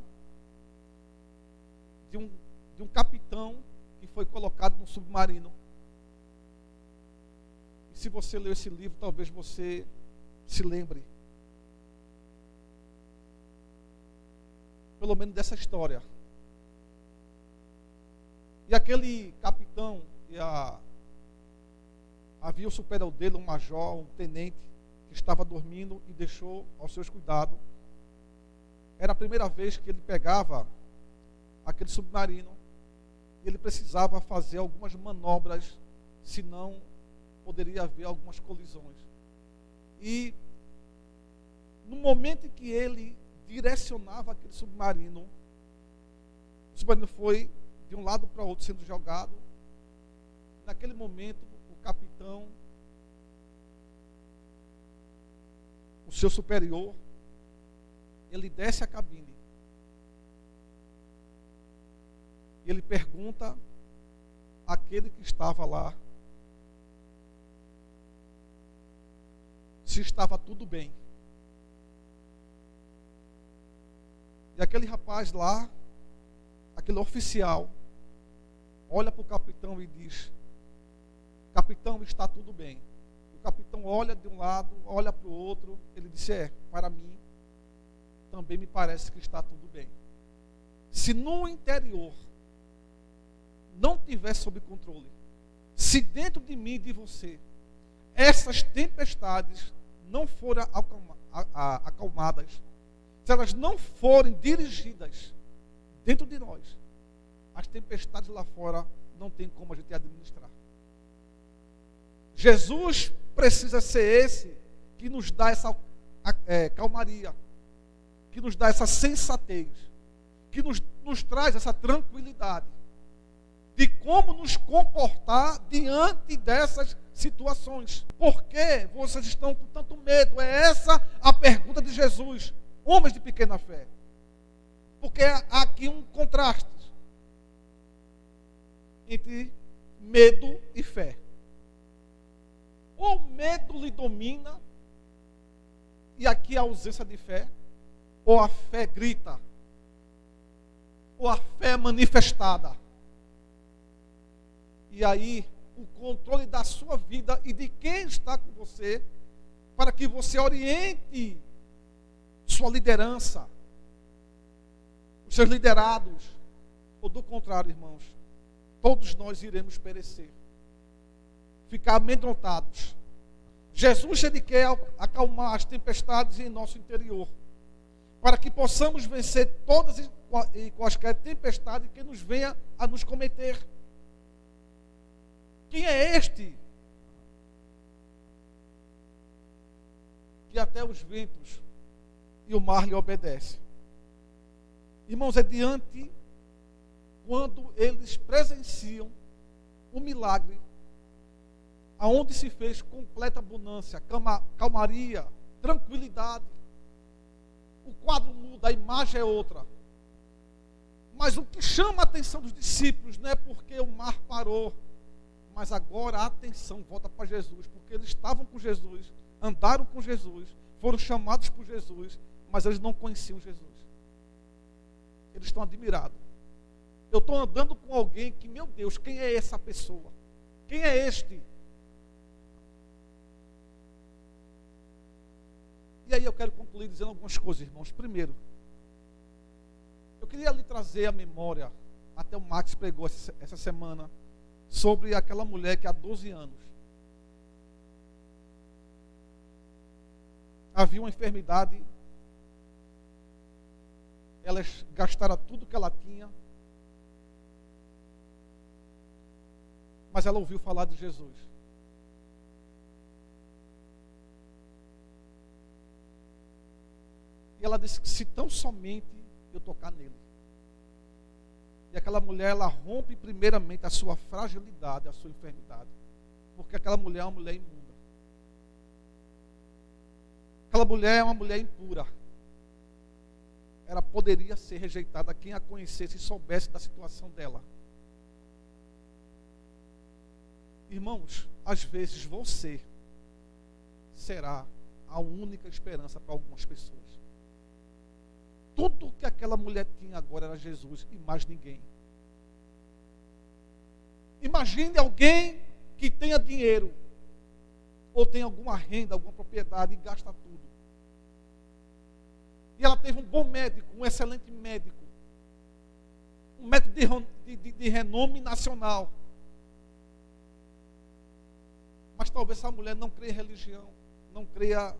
de um capitão que foi colocado num submarino. E se você ler esse livro, talvez você se lembre, pelo menos dessa história. E aquele capitão, havia o superior dele, um major, um tenente, que estava dormindo e deixou aos seus cuidados. Era a primeira vez que ele pegava aquele submarino e ele precisava fazer algumas manobras, senão poderia haver algumas colisões. E no momento em que ele direcionava aquele submarino, o submarino foi de um lado para o outro sendo jogado. Naquele momento, o capitão, o seu superior, ele desce a cabine e ele pergunta àquele que estava lá se estava tudo bem. E aquele rapaz lá, aquele oficial, olha para o capitão e diz: capitão, está tudo bem. O capitão olha de um lado, olha para o outro, ele disse: para mim também me parece que está tudo bem. Se no interior não tiver sob controle, se dentro de mim e de você, essas tempestades não forem acalmadas, se elas não forem dirigidas dentro de nós, as tempestades lá fora não tem como a gente administrar. Jesus precisa ser esse que nos dá essa calmaria, que nos dá essa sensatez, que nos traz essa tranquilidade de como nos comportar diante dessas situações. Por que vocês estão com tanto medo? É essa a pergunta de Jesus, homens de pequena fé. Porque há aqui um contraste entre medo e fé. Ou o medo lhe domina, e aqui a ausência de fé, ou a fé grita, ou a fé manifestada. E aí, o controle da sua vida e de quem está com você, para que você oriente sua liderança, os seus liderados, ou do contrário, irmãos, todos nós iremos perecer, ficar amedrontados. Jesus, ele quer acalmar as tempestades em nosso interior, para que possamos vencer todas e quaisquer tempestade que nos venha a nos cometer. Quem é este que até os ventos e o mar lhe obedecem? Irmãos, é diante quando eles presenciam o milagre, aonde se fez completa abundância, calmaria, tranquilidade. O quadro muda, a imagem é outra. Mas o que chama a atenção dos discípulos não é porque o mar parou, mas agora a atenção volta para Jesus, porque eles estavam com Jesus, andaram com Jesus, foram chamados por Jesus, mas eles não conheciam Jesus. Eles estão admirados. Eu estou andando com alguém que, meu Deus, quem é essa pessoa? Quem é este? E aí eu quero concluir dizendo algumas coisas, irmãos. Primeiro, eu queria lhe trazer a memória, até o Max pregou essa semana, sobre aquela mulher que há 12 anos havia uma enfermidade, elas gastaram tudo que ela tinha, mas ela ouviu falar de Jesus. E ela disse que se tão somente eu tocar nele. E aquela mulher, ela rompe primeiramente a sua fragilidade, a sua enfermidade. Porque aquela mulher é uma mulher imunda. Aquela mulher é uma mulher impura. Ela poderia ser rejeitada quem a conhecesse e soubesse da situação dela. Irmãos, às vezes você será a única esperança para algumas pessoas. Tudo que aquela mulher tinha agora era Jesus e mais ninguém. Imagine alguém que tenha dinheiro, ou tem alguma renda, alguma propriedade e gasta tudo. E ela teve um bom médico, um excelente médico, um médico de renome nacional. Mas talvez essa mulher não creia em religião, não creia.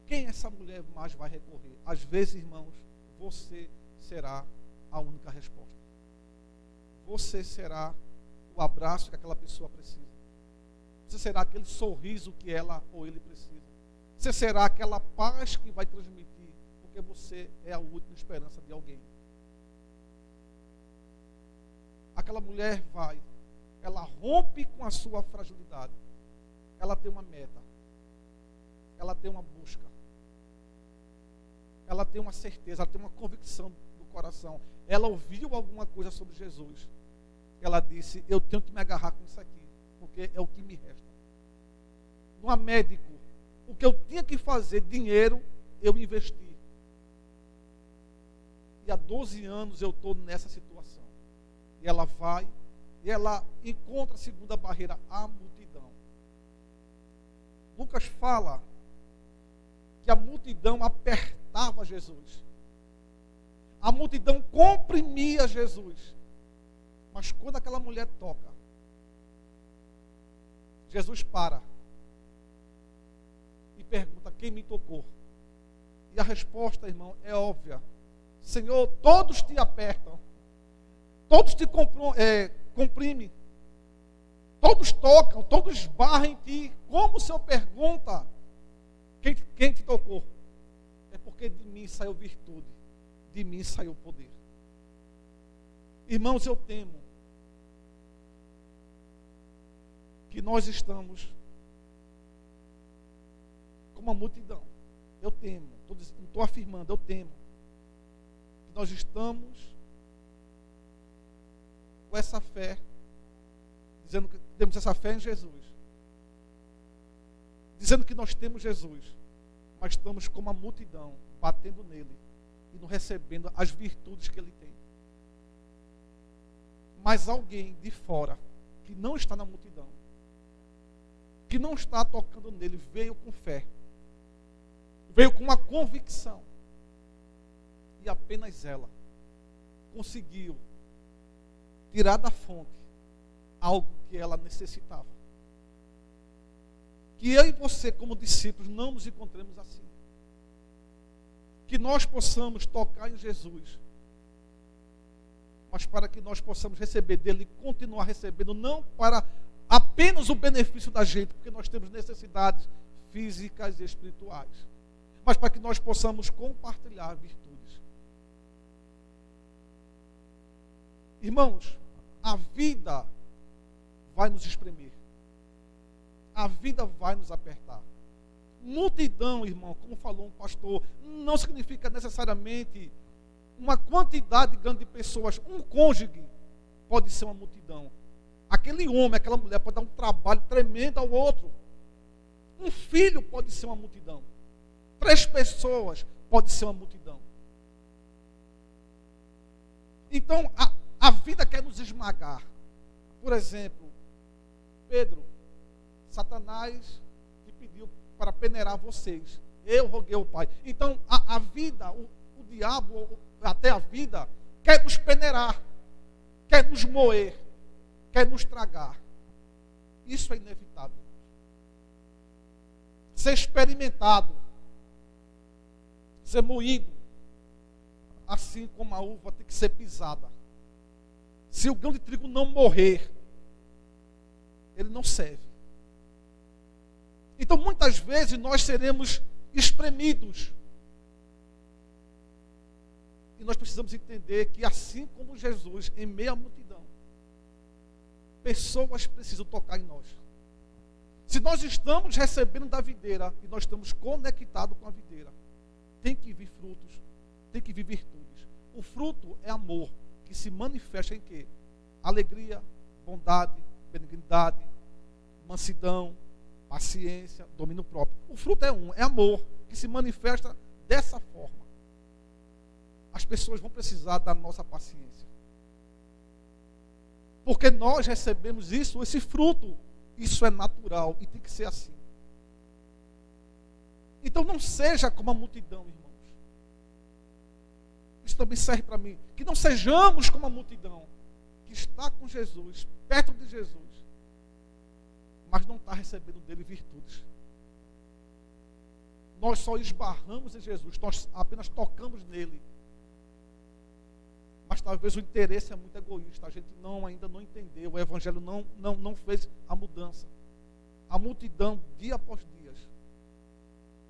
Quem essa mulher mais vai recorrer? Às vezes, irmãos, você será a única resposta. Você será o abraço que aquela pessoa precisa. Você será aquele sorriso que ela ou ele precisa. Você será aquela paz que vai transmitir, porque você é a última esperança de alguém. Aquela mulher ela rompe com a sua fragilidade. Ela tem uma meta. Ela tem uma busca. Ela tem uma certeza, ela tem uma convicção do coração. Ela ouviu alguma coisa sobre Jesus. Ela disse, eu tenho que me agarrar com isso aqui, porque é o que me resta. Não há médico. O que eu tinha que fazer, dinheiro, eu investi. E há 12 anos eu estou nessa situação. E ela vai, e ela encontra a segunda barreira, a multidão. Lucas fala que a multidão apertava Jesus. A multidão comprimia Jesus. Mas quando aquela mulher toca, Jesus para e pergunta: quem me tocou? E a resposta, irmão, é óbvia. Senhor, todos te apertam, todos te comprimem, todos tocam, todos esbarram em ti. Como o Senhor pergunta quem te tocou? É porque de mim saiu virtude, de mim saiu poder. Irmãos, eu temo que nós estamos como uma multidão. Eu temo, não estou afirmando, eu temo que nós estamos com essa fé, dizendo que temos essa fé em Jesus, dizendo que nós temos Jesus, mas estamos como uma multidão, batendo nele e não recebendo as virtudes que ele tem. Mas alguém de fora, que não está na multidão, que não está tocando nele, veio com fé, veio com uma convicção, e apenas ela conseguiu tirar da fonte algo que ela necessitava. Que eu e você, como discípulos, não nos encontremos assim. Que nós possamos tocar em Jesus, mas para que nós possamos receber dele e continuar recebendo, não para apenas o benefício da gente, porque nós temos necessidades físicas e espirituais, mas para que nós possamos compartilhar virtudes. Irmãos, a vida vai nos espremer, a vida vai nos apertar. Multidão, irmão, como falou um pastor, não significa necessariamente uma quantidade grande de pessoas. Um cônjuge pode ser uma multidão. Aquele homem, aquela mulher pode dar um trabalho tremendo ao outro. Um filho pode ser uma multidão. 3 pessoas pode ser uma multidão. Então, a vida quer nos esmagar. Por exemplo, Pedro, Satanás te pediu para peneirar vocês. Eu roguei ao Pai. Então, a vida, o diabo, até a vida, quer nos peneirar, quer nos moer, quer nos tragar. Isso é inevitável. Ser experimentado, ser moído, assim como a uva tem que ser pisada. Se o grão de trigo não morrer, ele não serve. Então, muitas vezes, nós seremos espremidos. E nós precisamos entender que, assim como Jesus, em meio à multidão, pessoas precisam tocar em nós. Se nós estamos recebendo da videira e nós estamos conectados com a videira, tem que vir frutos, tem que vir virtudes. O fruto é amor, que se manifesta em quê? Alegria, bondade, benignidade, mansidão, paciência, domínio próprio. O fruto é amor, que se manifesta dessa forma. As pessoas vão precisar da nossa paciência, porque nós recebemos esse fruto. Isso é natural e tem que ser assim. Então não seja como a multidão, irmãos. Isso também serve para mim. Que não sejamos como a multidão que está com Jesus, perto de Jesus, mas não está recebendo dele virtudes. Nós só esbarramos em Jesus, nós apenas tocamos nele. Mas talvez o interesse é muito egoísta. A gente ainda não entendeu. O evangelho não fez a mudança. A multidão, dia após dia,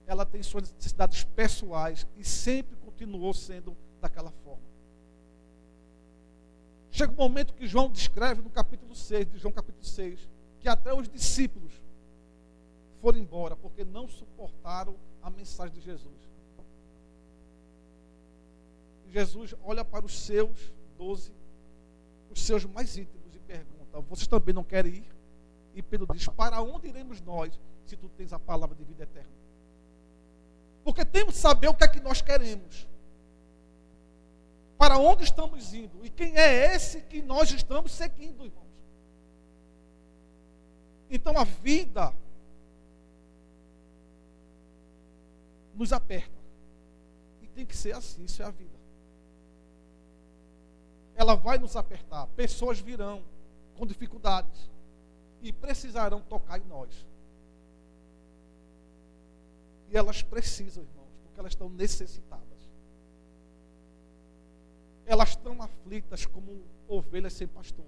ela tem suas necessidades pessoais e sempre continuou sendo daquela forma. Chega um momento que João descreve no capítulo 6, de João capítulo 6, que até os discípulos foram embora porque não suportaram a mensagem de Jesus. Jesus olha para os seus 12, os seus mais íntimos, e pergunta: vocês também não querem ir? E Pedro diz: para onde iremos nós, se tu tens a palavra de vida eterna? Porque temos que saber o que é que nós queremos. Para onde estamos indo? E quem é esse que nós estamos seguindo, irmãos? Então a vida nos aperta. E tem que ser assim, isso é a vida. Ela vai nos apertar. Pessoas virão com dificuldades. e precisarão tocar em nós. E elas precisam, irmãos, porque elas estão necessitadas. Elas estão aflitas como ovelhas sem pastor.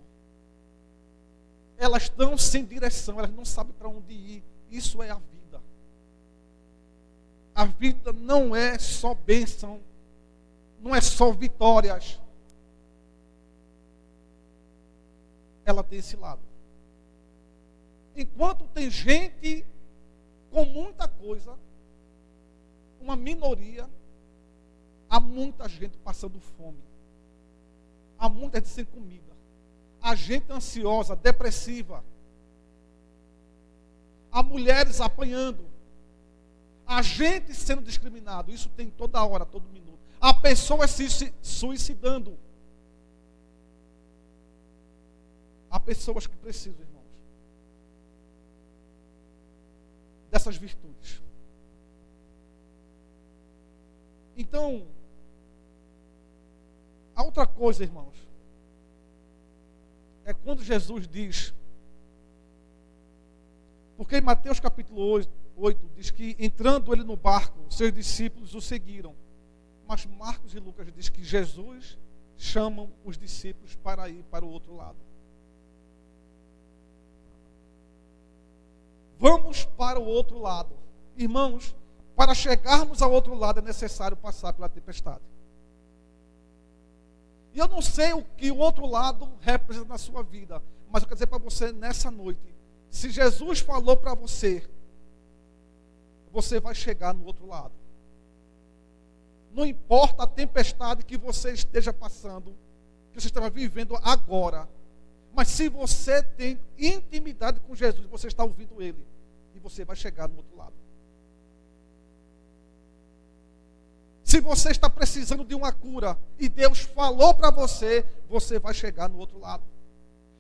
Elas estão sem direção, elas não sabem para onde ir. Isso é a vida. A vida não é só bênção, não é só vitórias. Ela tem esse lado. Enquanto tem gente com muita coisa, uma minoria, há muita gente passando fome. Há muita gente sem comida. Há gente ansiosa, depressiva. Há mulheres apanhando. Há gente sendo discriminado. Isso tem toda hora, todo minuto. Há pessoas se suicidando. Há pessoas que precisam, irmãos, dessas virtudes. Então, a outra coisa, irmãos, é quando Jesus diz, porque em Mateus capítulo 8 diz que entrando ele no barco, seus discípulos o seguiram. Mas Marcos e Lucas diz que Jesus chamam os discípulos para ir para o outro lado. Vamos para o outro lado. Irmãos, para chegarmos ao outro lado é necessário passar pela tempestade. E eu não sei o que o outro lado representa na sua vida, mas eu quero dizer para você nessa noite, se Jesus falou para você, você vai chegar no outro lado. Não importa a tempestade que você esteja passando, que você esteja vivendo agora, mas se você tem intimidade com Jesus, você está ouvindo Ele, e você vai chegar no outro lado. Se você está precisando de uma cura e Deus falou para você, você vai chegar no outro lado.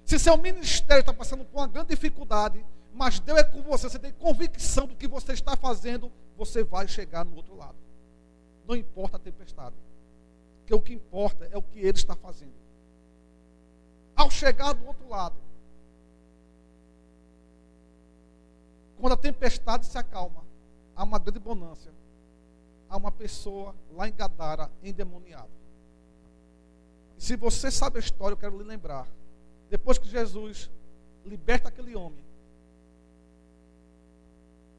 Se seu ministério está passando por uma grande dificuldade, mas Deus é com você, você tem convicção do que você está fazendo, você vai chegar no outro lado. Não importa a tempestade, porque o que importa é o que Ele está fazendo. Ao chegar do outro lado, quando a tempestade se acalma, há uma grande bonança. Há uma pessoa lá em Gadara endemoniada. E se você sabe a história, eu quero lhe lembrar. Depois que Jesus liberta aquele homem,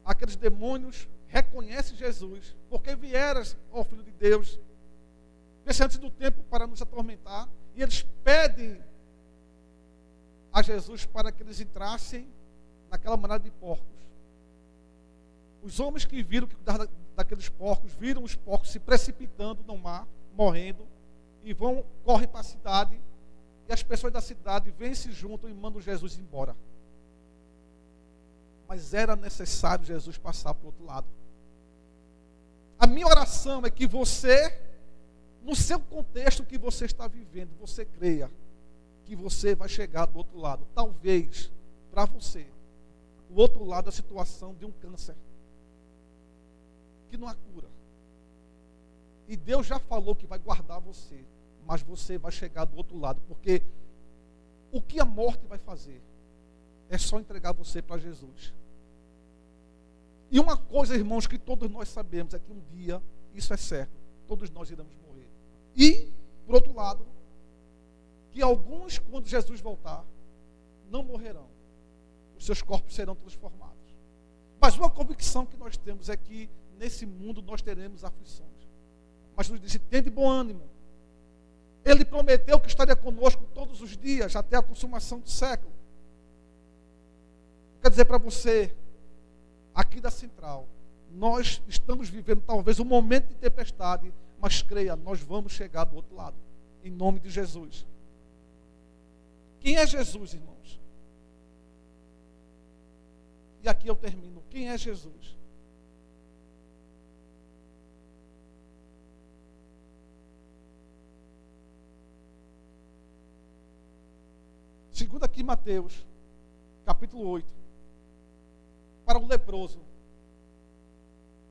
aqueles demônios reconhecem Jesus, porque vieras, ó Filho de Deus, desse antes do tempo para nos atormentar, e eles pedem a Jesus para que eles entrassem naquela manada de porcos. Os homens que viram que cuidavam daqueles porcos, viram os porcos se precipitando no mar, morrendo, e correm para a cidade, e as pessoas da cidade vêm, se juntam e mandam Jesus embora. Mas era necessário Jesus passar para o outro lado. A minha oração é que você, no seu contexto que você está vivendo, você creia que você vai chegar do outro lado. Talvez, para você, o outro lado é a situação de um câncer, que não há cura. E Deus já falou que vai guardar você, mas você vai chegar do outro lado, porque o que a morte vai fazer é só entregar você para Jesus. E uma coisa, irmãos, que todos nós sabemos é que um dia, isso é certo, todos nós iremos morrer. E, por outro lado, que alguns, quando Jesus voltar, não morrerão. Os seus corpos serão transformados. Mas uma convicção que nós temos é que nesse mundo nós teremos aflições. Mas nos disse, tende bom ânimo. Ele prometeu que estaria conosco todos os dias, até a consumação do século. Quer dizer para você, aqui da Central, nós estamos vivendo talvez um momento de tempestade, mas creia, nós vamos chegar do outro lado. Em nome de Jesus. Quem é Jesus, irmãos? E aqui eu termino. Quem é Jesus? Segundo aqui Mateus, capítulo 8. Para o leproso,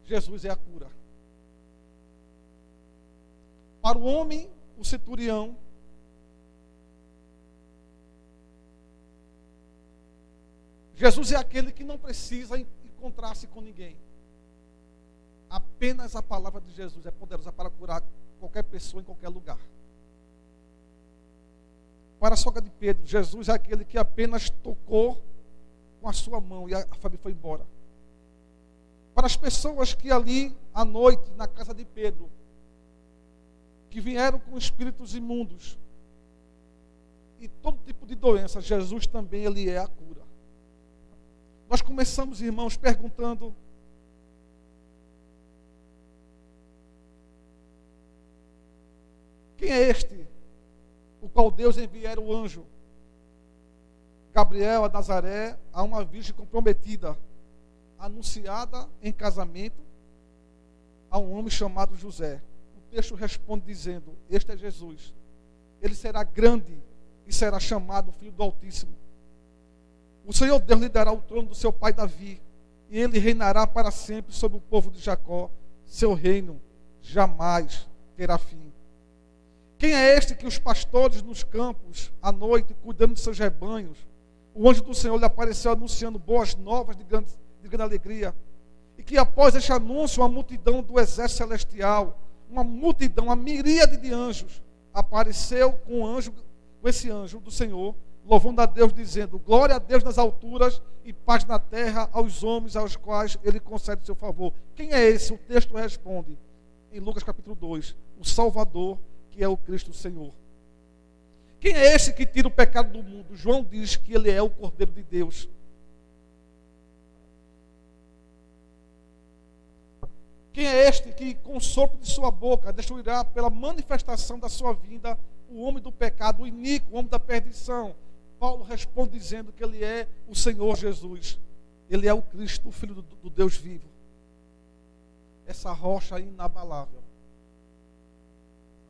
Jesus é a cura. Para o homem, o centurião, Jesus é aquele que não precisa encontrar-se com ninguém. Apenas a palavra de Jesus é poderosa para curar qualquer pessoa em qualquer lugar. Para a sogra de Pedro, Jesus é aquele que apenas tocou com a sua mão e a febre foi embora. Para as pessoas que ali à noite na casa de Pedro, que vieram com espíritos imundos e todo tipo de doença, Jesus também ele é a cura. Nós começamos, irmãos, perguntando: quem é este, o qual Deus enviara o anjo Gabriel a Nazaré, a uma virgem comprometida, anunciada em casamento a um homem chamado José? O texto responde dizendo: este é Jesus. Ele será grande e será chamado Filho do Altíssimo. O Senhor Deus lhe dará o trono do seu pai Davi, e ele reinará para sempre sobre o povo de Jacó. Seu reino jamais terá fim. Quem é este que os pastores nos campos, à noite, cuidando de seus rebanhos, o anjo do Senhor lhe apareceu anunciando boas novas de grande alegria? E que após este anúncio, uma multidão do exército celestial, uma multidão, uma miríade de anjos, apareceu com esse anjo do Senhor, louvando a Deus, dizendo: glória a Deus nas alturas e paz na terra aos homens aos quais ele concede o seu favor. Quem é esse? O texto responde, em Lucas capítulo 2, o Salvador, que é o Cristo Senhor. Quem é esse que tira o pecado do mundo? João diz que ele é o Cordeiro de Deus. Quem é este que com o sopro de sua boca destruirá pela manifestação da sua vinda o homem do pecado, o iníquo, o homem da perdição? Paulo responde dizendo que ele é o Senhor Jesus. Ele é o Cristo, o Filho do Deus vivo. Essa rocha inabalável.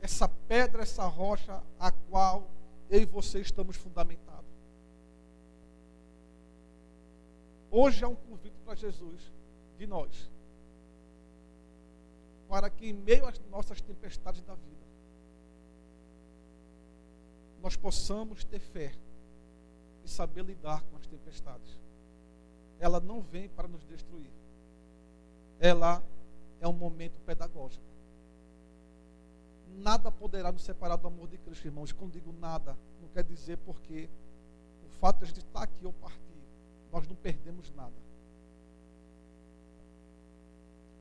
Essa pedra, essa rocha a qual eu e você estamos fundamentados. Hoje há um convite para Jesus, de nós, para que em meio às nossas tempestades da vida, nós possamos ter fé e saber lidar com as tempestades. Ela não vem para nos destruir. Ela é um momento pedagógico. Nada poderá nos separar do amor de Cristo, irmãos. Quando digo nada, não quer dizer porque o fato de a gente estar aqui ou partir, nós não perdemos nada.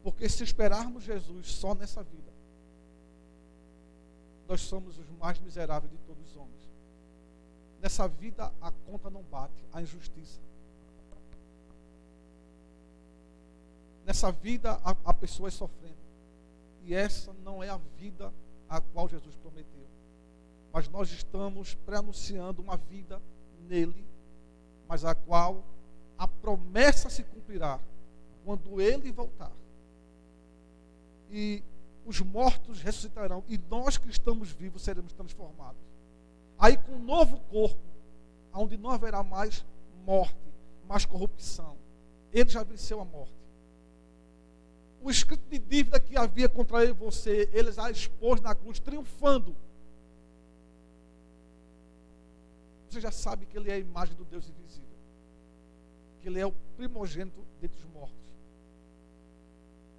Porque se esperarmos Jesus só nessa vida, nós somos os mais miseráveis de todos os homens. Nessa vida a conta não bate, a injustiça. Nessa vida há pessoas sofrendo. E essa não é a vida a qual Jesus prometeu. Mas nós estamos pré-anunciando uma vida nele, mas a qual a promessa se cumprirá quando ele voltar. E os mortos ressuscitarão, e nós que estamos vivos seremos transformados. Aí com um novo corpo, onde não haverá mais morte, mais corrupção. Ele já venceu a morte. O escrito de dívida que havia contra ele e você, ele já expôs na cruz, triunfando. Você já sabe que ele é a imagem do Deus invisível. Que ele é o primogênito dentre os mortos.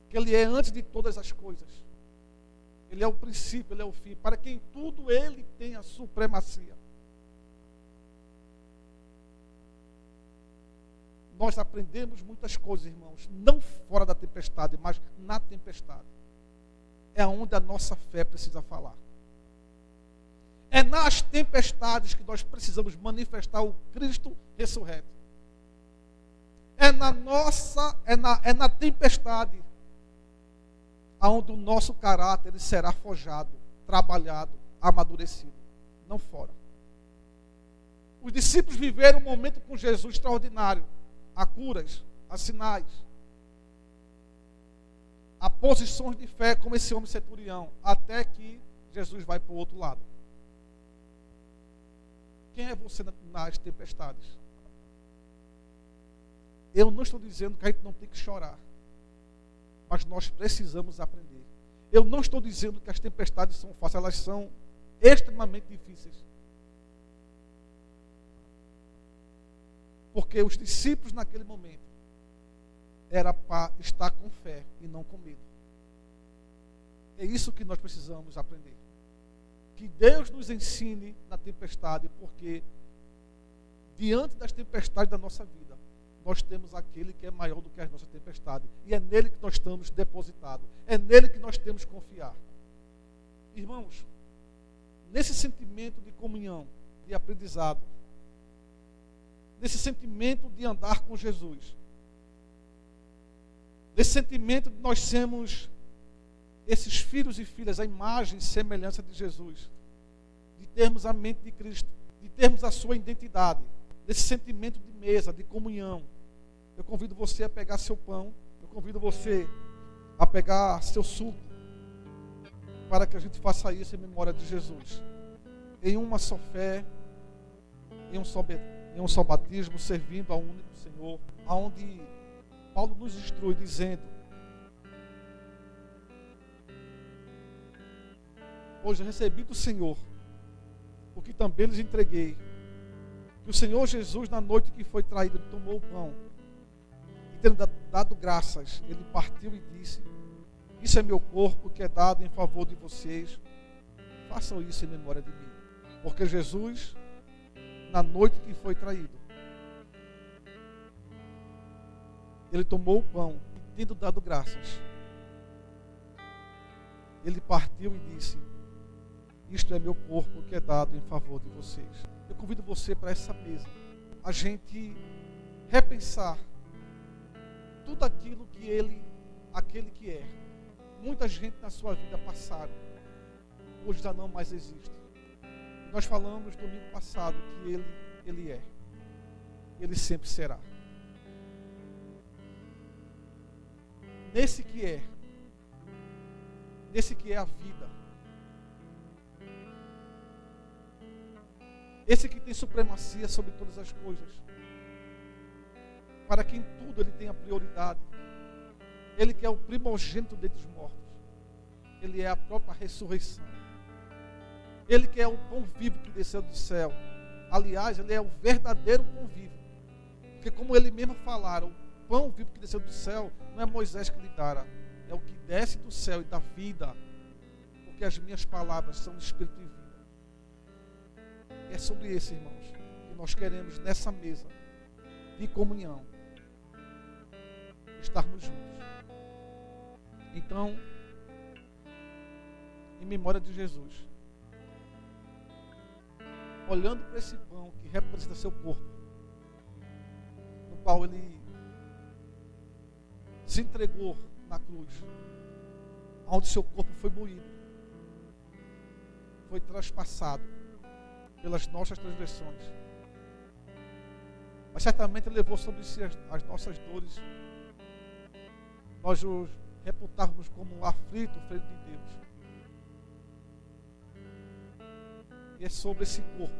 Que ele é antes de todas as coisas. Ele é o princípio, ele é o fim. Para que em tudo ele tenha supremacia. Nós aprendemos muitas coisas, irmãos, não fora da tempestade, mas na tempestade. É onde a nossa fé precisa falar. É nas tempestades que nós precisamos manifestar o Cristo ressurreto. É na tempestade aonde o nosso caráter ele será forjado, trabalhado, amadurecido, não fora. Os discípulos viveram um momento com Jesus extraordinário. Há curas, há sinais, há posições de fé como esse homem centurião, até que Jesus vai para o outro lado. Quem é você nas tempestades? Eu não estou dizendo que a gente não tem que chorar, mas nós precisamos aprender. Eu não estou dizendo que as tempestades são fáceis, elas são extremamente difíceis. Porque os discípulos naquele momento era para estar com fé e não com medo. É isso que nós precisamos aprender. Que Deus nos ensine na tempestade, porque diante das tempestades da nossa vida, nós temos aquele que é maior do que as nossas tempestades. E é nele que nós estamos depositados. É nele que nós temos que confiar. Irmãos, nesse sentimento de comunhão, de aprendizado, nesse sentimento de andar com Jesus, nesse sentimento de nós sermos esses filhos e filhas, a imagem e semelhança de Jesus, de termos a mente de Cristo, de termos a sua identidade, desse sentimento de mesa, de comunhão, eu convido você a pegar seu pão, eu convido você a pegar seu suco, para que a gente faça isso em memória de Jesus, em uma só fé, em um só batismo, servindo ao único Senhor, aonde Paulo nos instrui dizendo: hoje eu recebi do Senhor o que também lhes entreguei, que o Senhor Jesus, na noite que foi traído, ele tomou o pão e, tendo dado graças, ele partiu e disse: isso é meu corpo que é dado em favor de vocês, façam isso em memória de mim. Porque Jesus, na noite que foi traído, ele tomou o pão e, tendo dado graças, ele partiu e disse: isto é meu corpo que é dado em favor de vocês. Eu convido você para essa mesa, a gente repensar tudo aquilo que aquele que é. Muita gente na sua vida passaram, hoje já não mais existe. Nós falamos domingo passado que ele é, ele sempre será. Nesse que é a vida, esse que tem supremacia sobre todas as coisas, para que em tudo ele tenha prioridade. Ele que é o primogênito dentre os mortos, ele é a própria ressurreição. Ele que é o pão vivo que desceu do céu. Aliás, ele é o verdadeiro pão vivo, porque como ele mesmo falaram, o pão vivo que desceu do céu não é Moisés que lhe dará, é o que desce do céu e dá vida, porque as minhas palavras são espírito e vida. É sobre esse, irmãos, que nós queremos nessa mesa de comunhão estarmos juntos. Então, em memória de Jesus, olhando para esse pão que representa seu corpo, no qual ele se entregou na cruz, onde seu corpo foi moído, foi traspassado pelas nossas transgressões, mas certamente ele levou sobre si as nossas dores. Nós os reputávamos como um aflito feito de Deus. E é sobre esse corpo,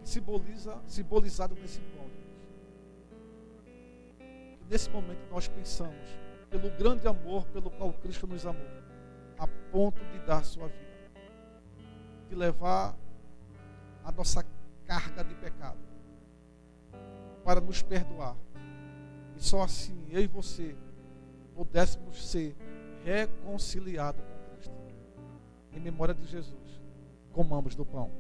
que simbolizado nesse pão, que nesse momento nós pensamos pelo grande amor pelo qual Cristo nos amou, a ponto de dar sua vida, de levar a nossa carga de pecado, para nos perdoar. E só assim, eu e você, pudéssemos ser reconciliados com Cristo. Em memória de Jesus, comamos do pão.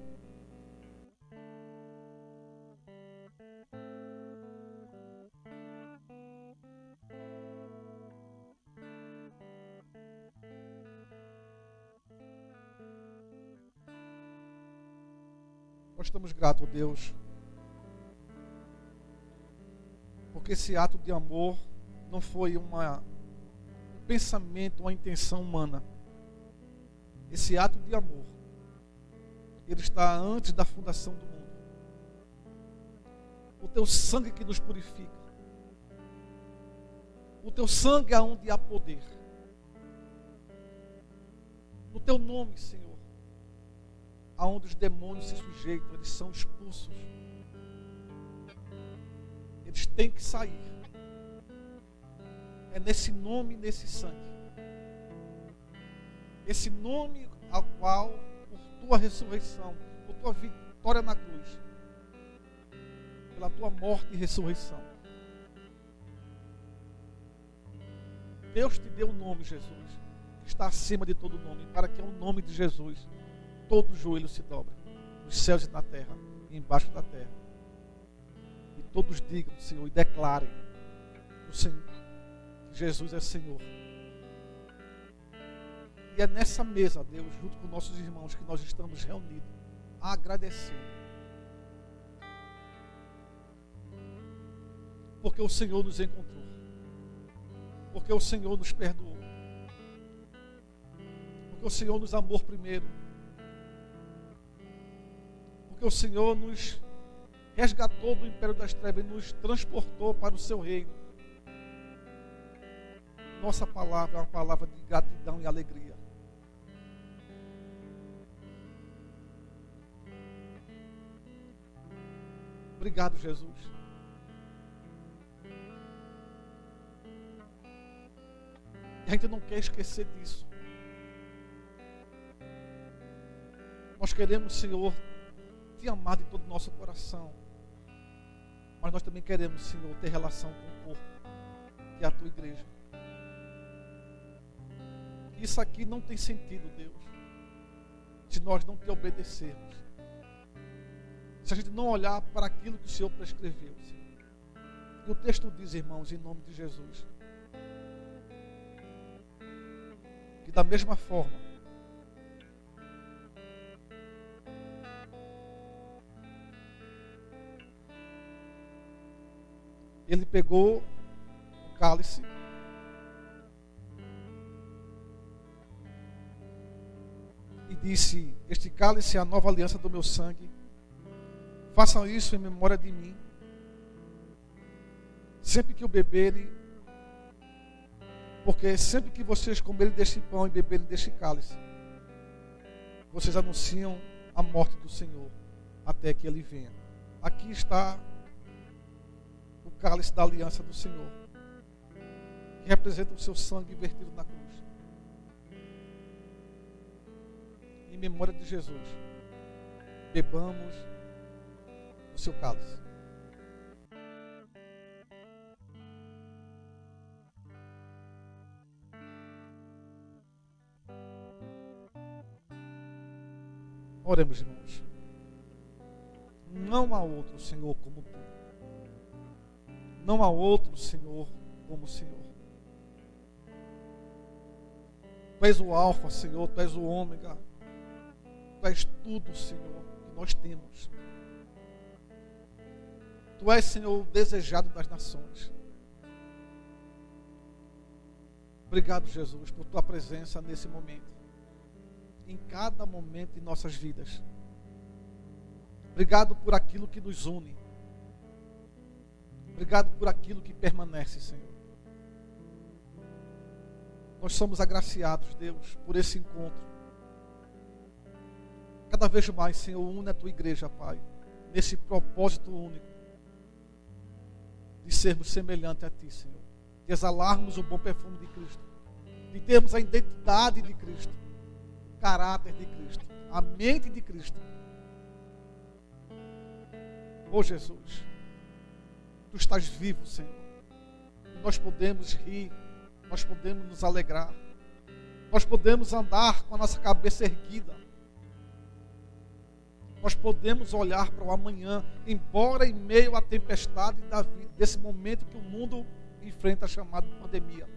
Nós estamos gratos a Deus, porque esse ato de amor não foi um pensamento, uma intenção humana. Esse ato de amor, ele está antes da fundação do mundo. O teu sangue que nos purifica, o teu sangue é onde há poder. No teu nome, Senhor, aonde os demônios se sujeitam, eles são expulsos. Eles têm que sair. É nesse nome, nesse sangue. Esse nome ao qual, por tua ressurreição, por tua vitória na cruz, pela tua morte e ressurreição. Deus te deu um nome, Jesus, que está acima de todo nome, para que ao nome de Jesus todo joelho se dobre, nos céus e na terra, e embaixo da terra. E todos digam, Senhor, e declarem o Senhor, que Jesus é Senhor. E é nessa mesa, Deus, junto com nossos irmãos, que nós estamos reunidos, agradecendo. Porque o Senhor nos encontrou. Porque o Senhor nos perdoou. Porque o Senhor nos amou primeiro. Porque o Senhor nos resgatou do império das trevas e nos transportou para o seu reino. Nossa palavra é uma palavra de gratidão e alegria. Obrigado, Jesus. A gente não quer esquecer disso. Nós queremos, Senhor, te amar de todo o nosso coração. Mas nós também queremos, Senhor, ter relação com o corpo, que é a tua igreja. Isso aqui não tem sentido, Deus, se nós não te obedecermos. Se a gente não olhar para aquilo que o Senhor prescreveu, Senhor. E o texto diz, irmãos, em nome de Jesus, que da mesma forma ele pegou o cálice e disse: este cálice é a nova aliança do meu sangue. Façam isso em memória de mim. Sempre que o beberem, porque sempre que vocês comerem deste pão e beberem deste cálice, vocês anunciam a morte do Senhor até que ele venha. Aqui está o cálice da aliança do Senhor, que representa o seu sangue vertido na cruz. Em memória de Jesus, bebamos o seu cálice. Oremos, irmãos. Não há outro Senhor como tu. Não há outro Senhor como o Senhor. Tu és o Alfa, Senhor. Tu és o Ômega. Tu és tudo, Senhor, que nós temos. Tu és, Senhor, o desejado das nações. Obrigado, Jesus, por tua presença nesse momento. Em cada momento de nossas vidas. Obrigado por aquilo que nos une. Obrigado por aquilo que permanece, Senhor. Nós somos agraciados, Deus, por esse encontro. Cada vez mais, Senhor, une a tua igreja, Pai, nesse propósito único de sermos semelhantes a Ti, Senhor. De exalarmos o bom perfume de Cristo. De termos a identidade de Cristo. O caráter de Cristo. A mente de Cristo. Oh Jesus, Tu estás vivo, Senhor. E nós podemos rir. Nós podemos nos alegrar. Nós podemos andar com a nossa cabeça erguida. Nós podemos olhar para o amanhã, embora em meio à tempestade da vida, desse momento que o mundo enfrenta, chamado pandemia.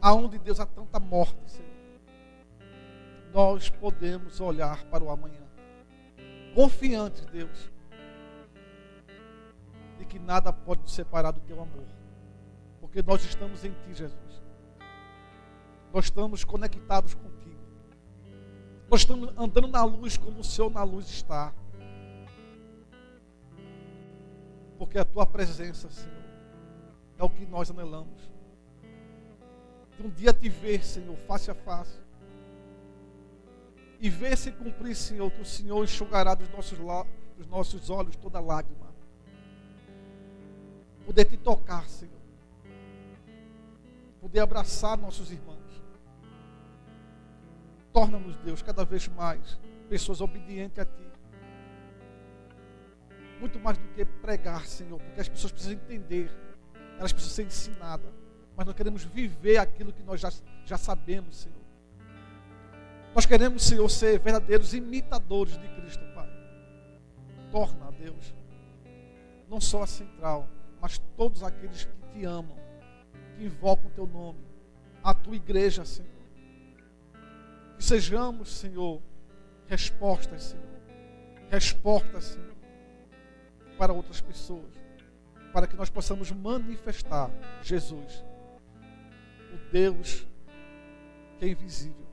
Aonde, Deus, há tanta morte, Senhor. Nós podemos olhar para o amanhã, confiantes, Deus, de que nada pode nos separar do Teu amor. Porque nós estamos em Ti, Jesus. Nós estamos conectados contigo. Nós estamos andando na luz como o Senhor na luz está. Porque a Tua presença, Senhor, é o que nós anelamos. De um dia Te ver, Senhor, face a face. E ver se cumprir, Senhor, que o Senhor enxugará dos nossos olhos toda lágrima. Poder Te tocar, Senhor. Poder abraçar nossos irmãos. Torna-nos, Deus, cada vez mais pessoas obedientes a Ti. muito mais do que pregar, Senhor, porque as pessoas precisam entender, elas precisam ser ensinadas, mas nós queremos viver aquilo que nós já sabemos, Senhor. Nós queremos, Senhor, ser verdadeiros imitadores de Cristo, Pai. Torna, Deus, não só a central, mas todos aqueles que te amam, que invocam o teu nome, a tua igreja, Senhor. Que sejamos, Senhor, respostas, Senhor. Respostas, Senhor, para outras pessoas, para que nós possamos manifestar Jesus, o Deus que é invisível.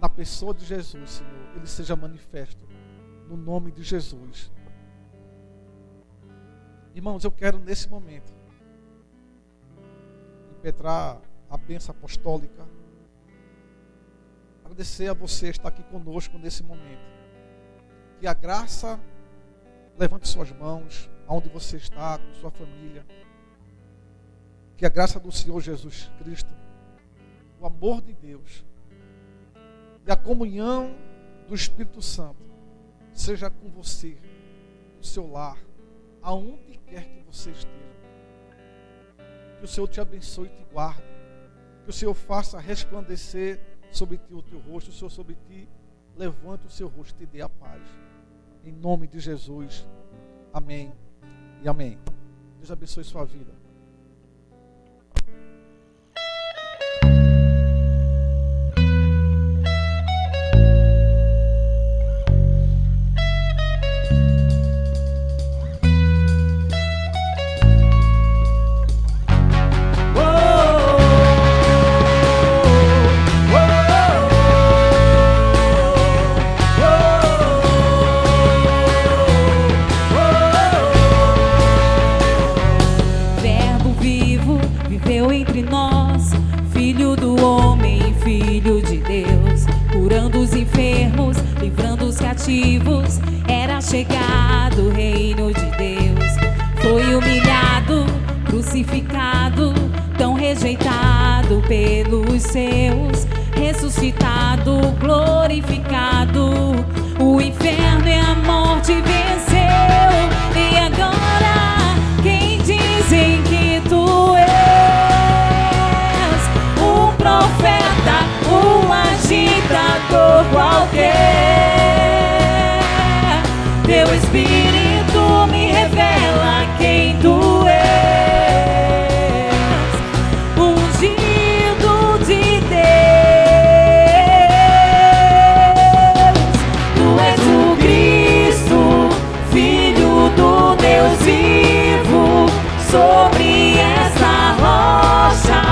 Na pessoa de Jesus, Senhor, ele seja manifesto, no nome de Jesus. Irmãos, eu quero nesse momento impetrar a bênção apostólica, agradecer a você estar aqui conosco nesse momento. Que a graça, levante suas mãos, aonde você está, com sua família. Que a graça do Senhor Jesus Cristo, o amor de Deus e a comunhão do Espírito Santo seja com você, no seu lar, aonde quer que você esteja. Que o Senhor te abençoe e te guarde. Que o Senhor faça resplandecer sobre ti o teu rosto. O Senhor sobre ti levante o seu rosto e te dê a paz. Em nome de Jesus. Amém e amém. Deus abençoe sua vida. Era chegado o reino de Deus. Foi humilhado, crucificado, tão rejeitado pelos seus, ressuscitado, glorificado. O inferno e a morte venceu. E agora quem dizem que tu és? Um profeta, um agitador qualquer. Teu Espírito me revela quem tu és, ungido de Deus. Tu és o Cristo, Filho do Deus vivo. Sobre essa rocha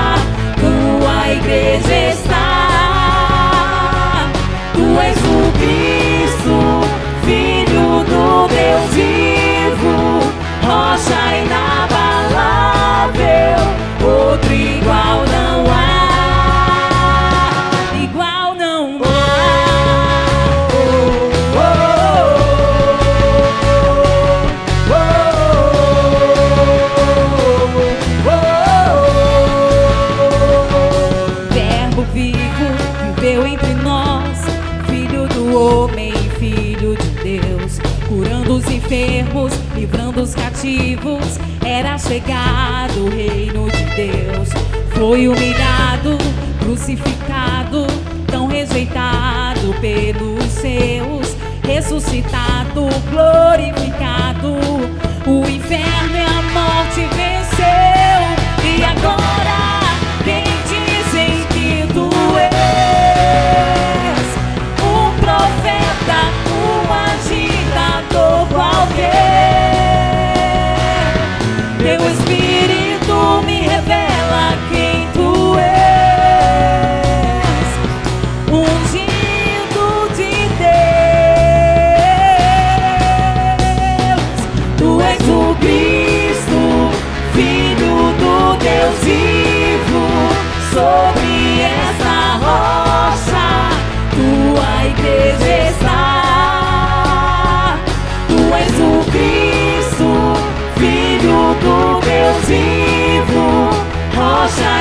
tua igreja está. Tu és o Cristo, Filho do Deus vivo, rocha inabalável, outro igual não há, igual não há. Verbo vivo, viveu entre nós, Filho do homem, Filho de Deus, curando os enfermos, livrando os cativos. Era chegado o reino de Deus. Foi humilhado, crucificado, tão rejeitado pelos seus, ressuscitado, glorificado. O inferno e a morte venceu. E agora quem dizem que tu és? Um profeta, um agitador qualquer. Teu Espírito me revela quem tu és, ungido de Deus. Tu és o Cristo, Filho do Deus vivo. Sobre essa rocha tua igreja está. Tu és o Cristo, Filho do Deus vivo, rocha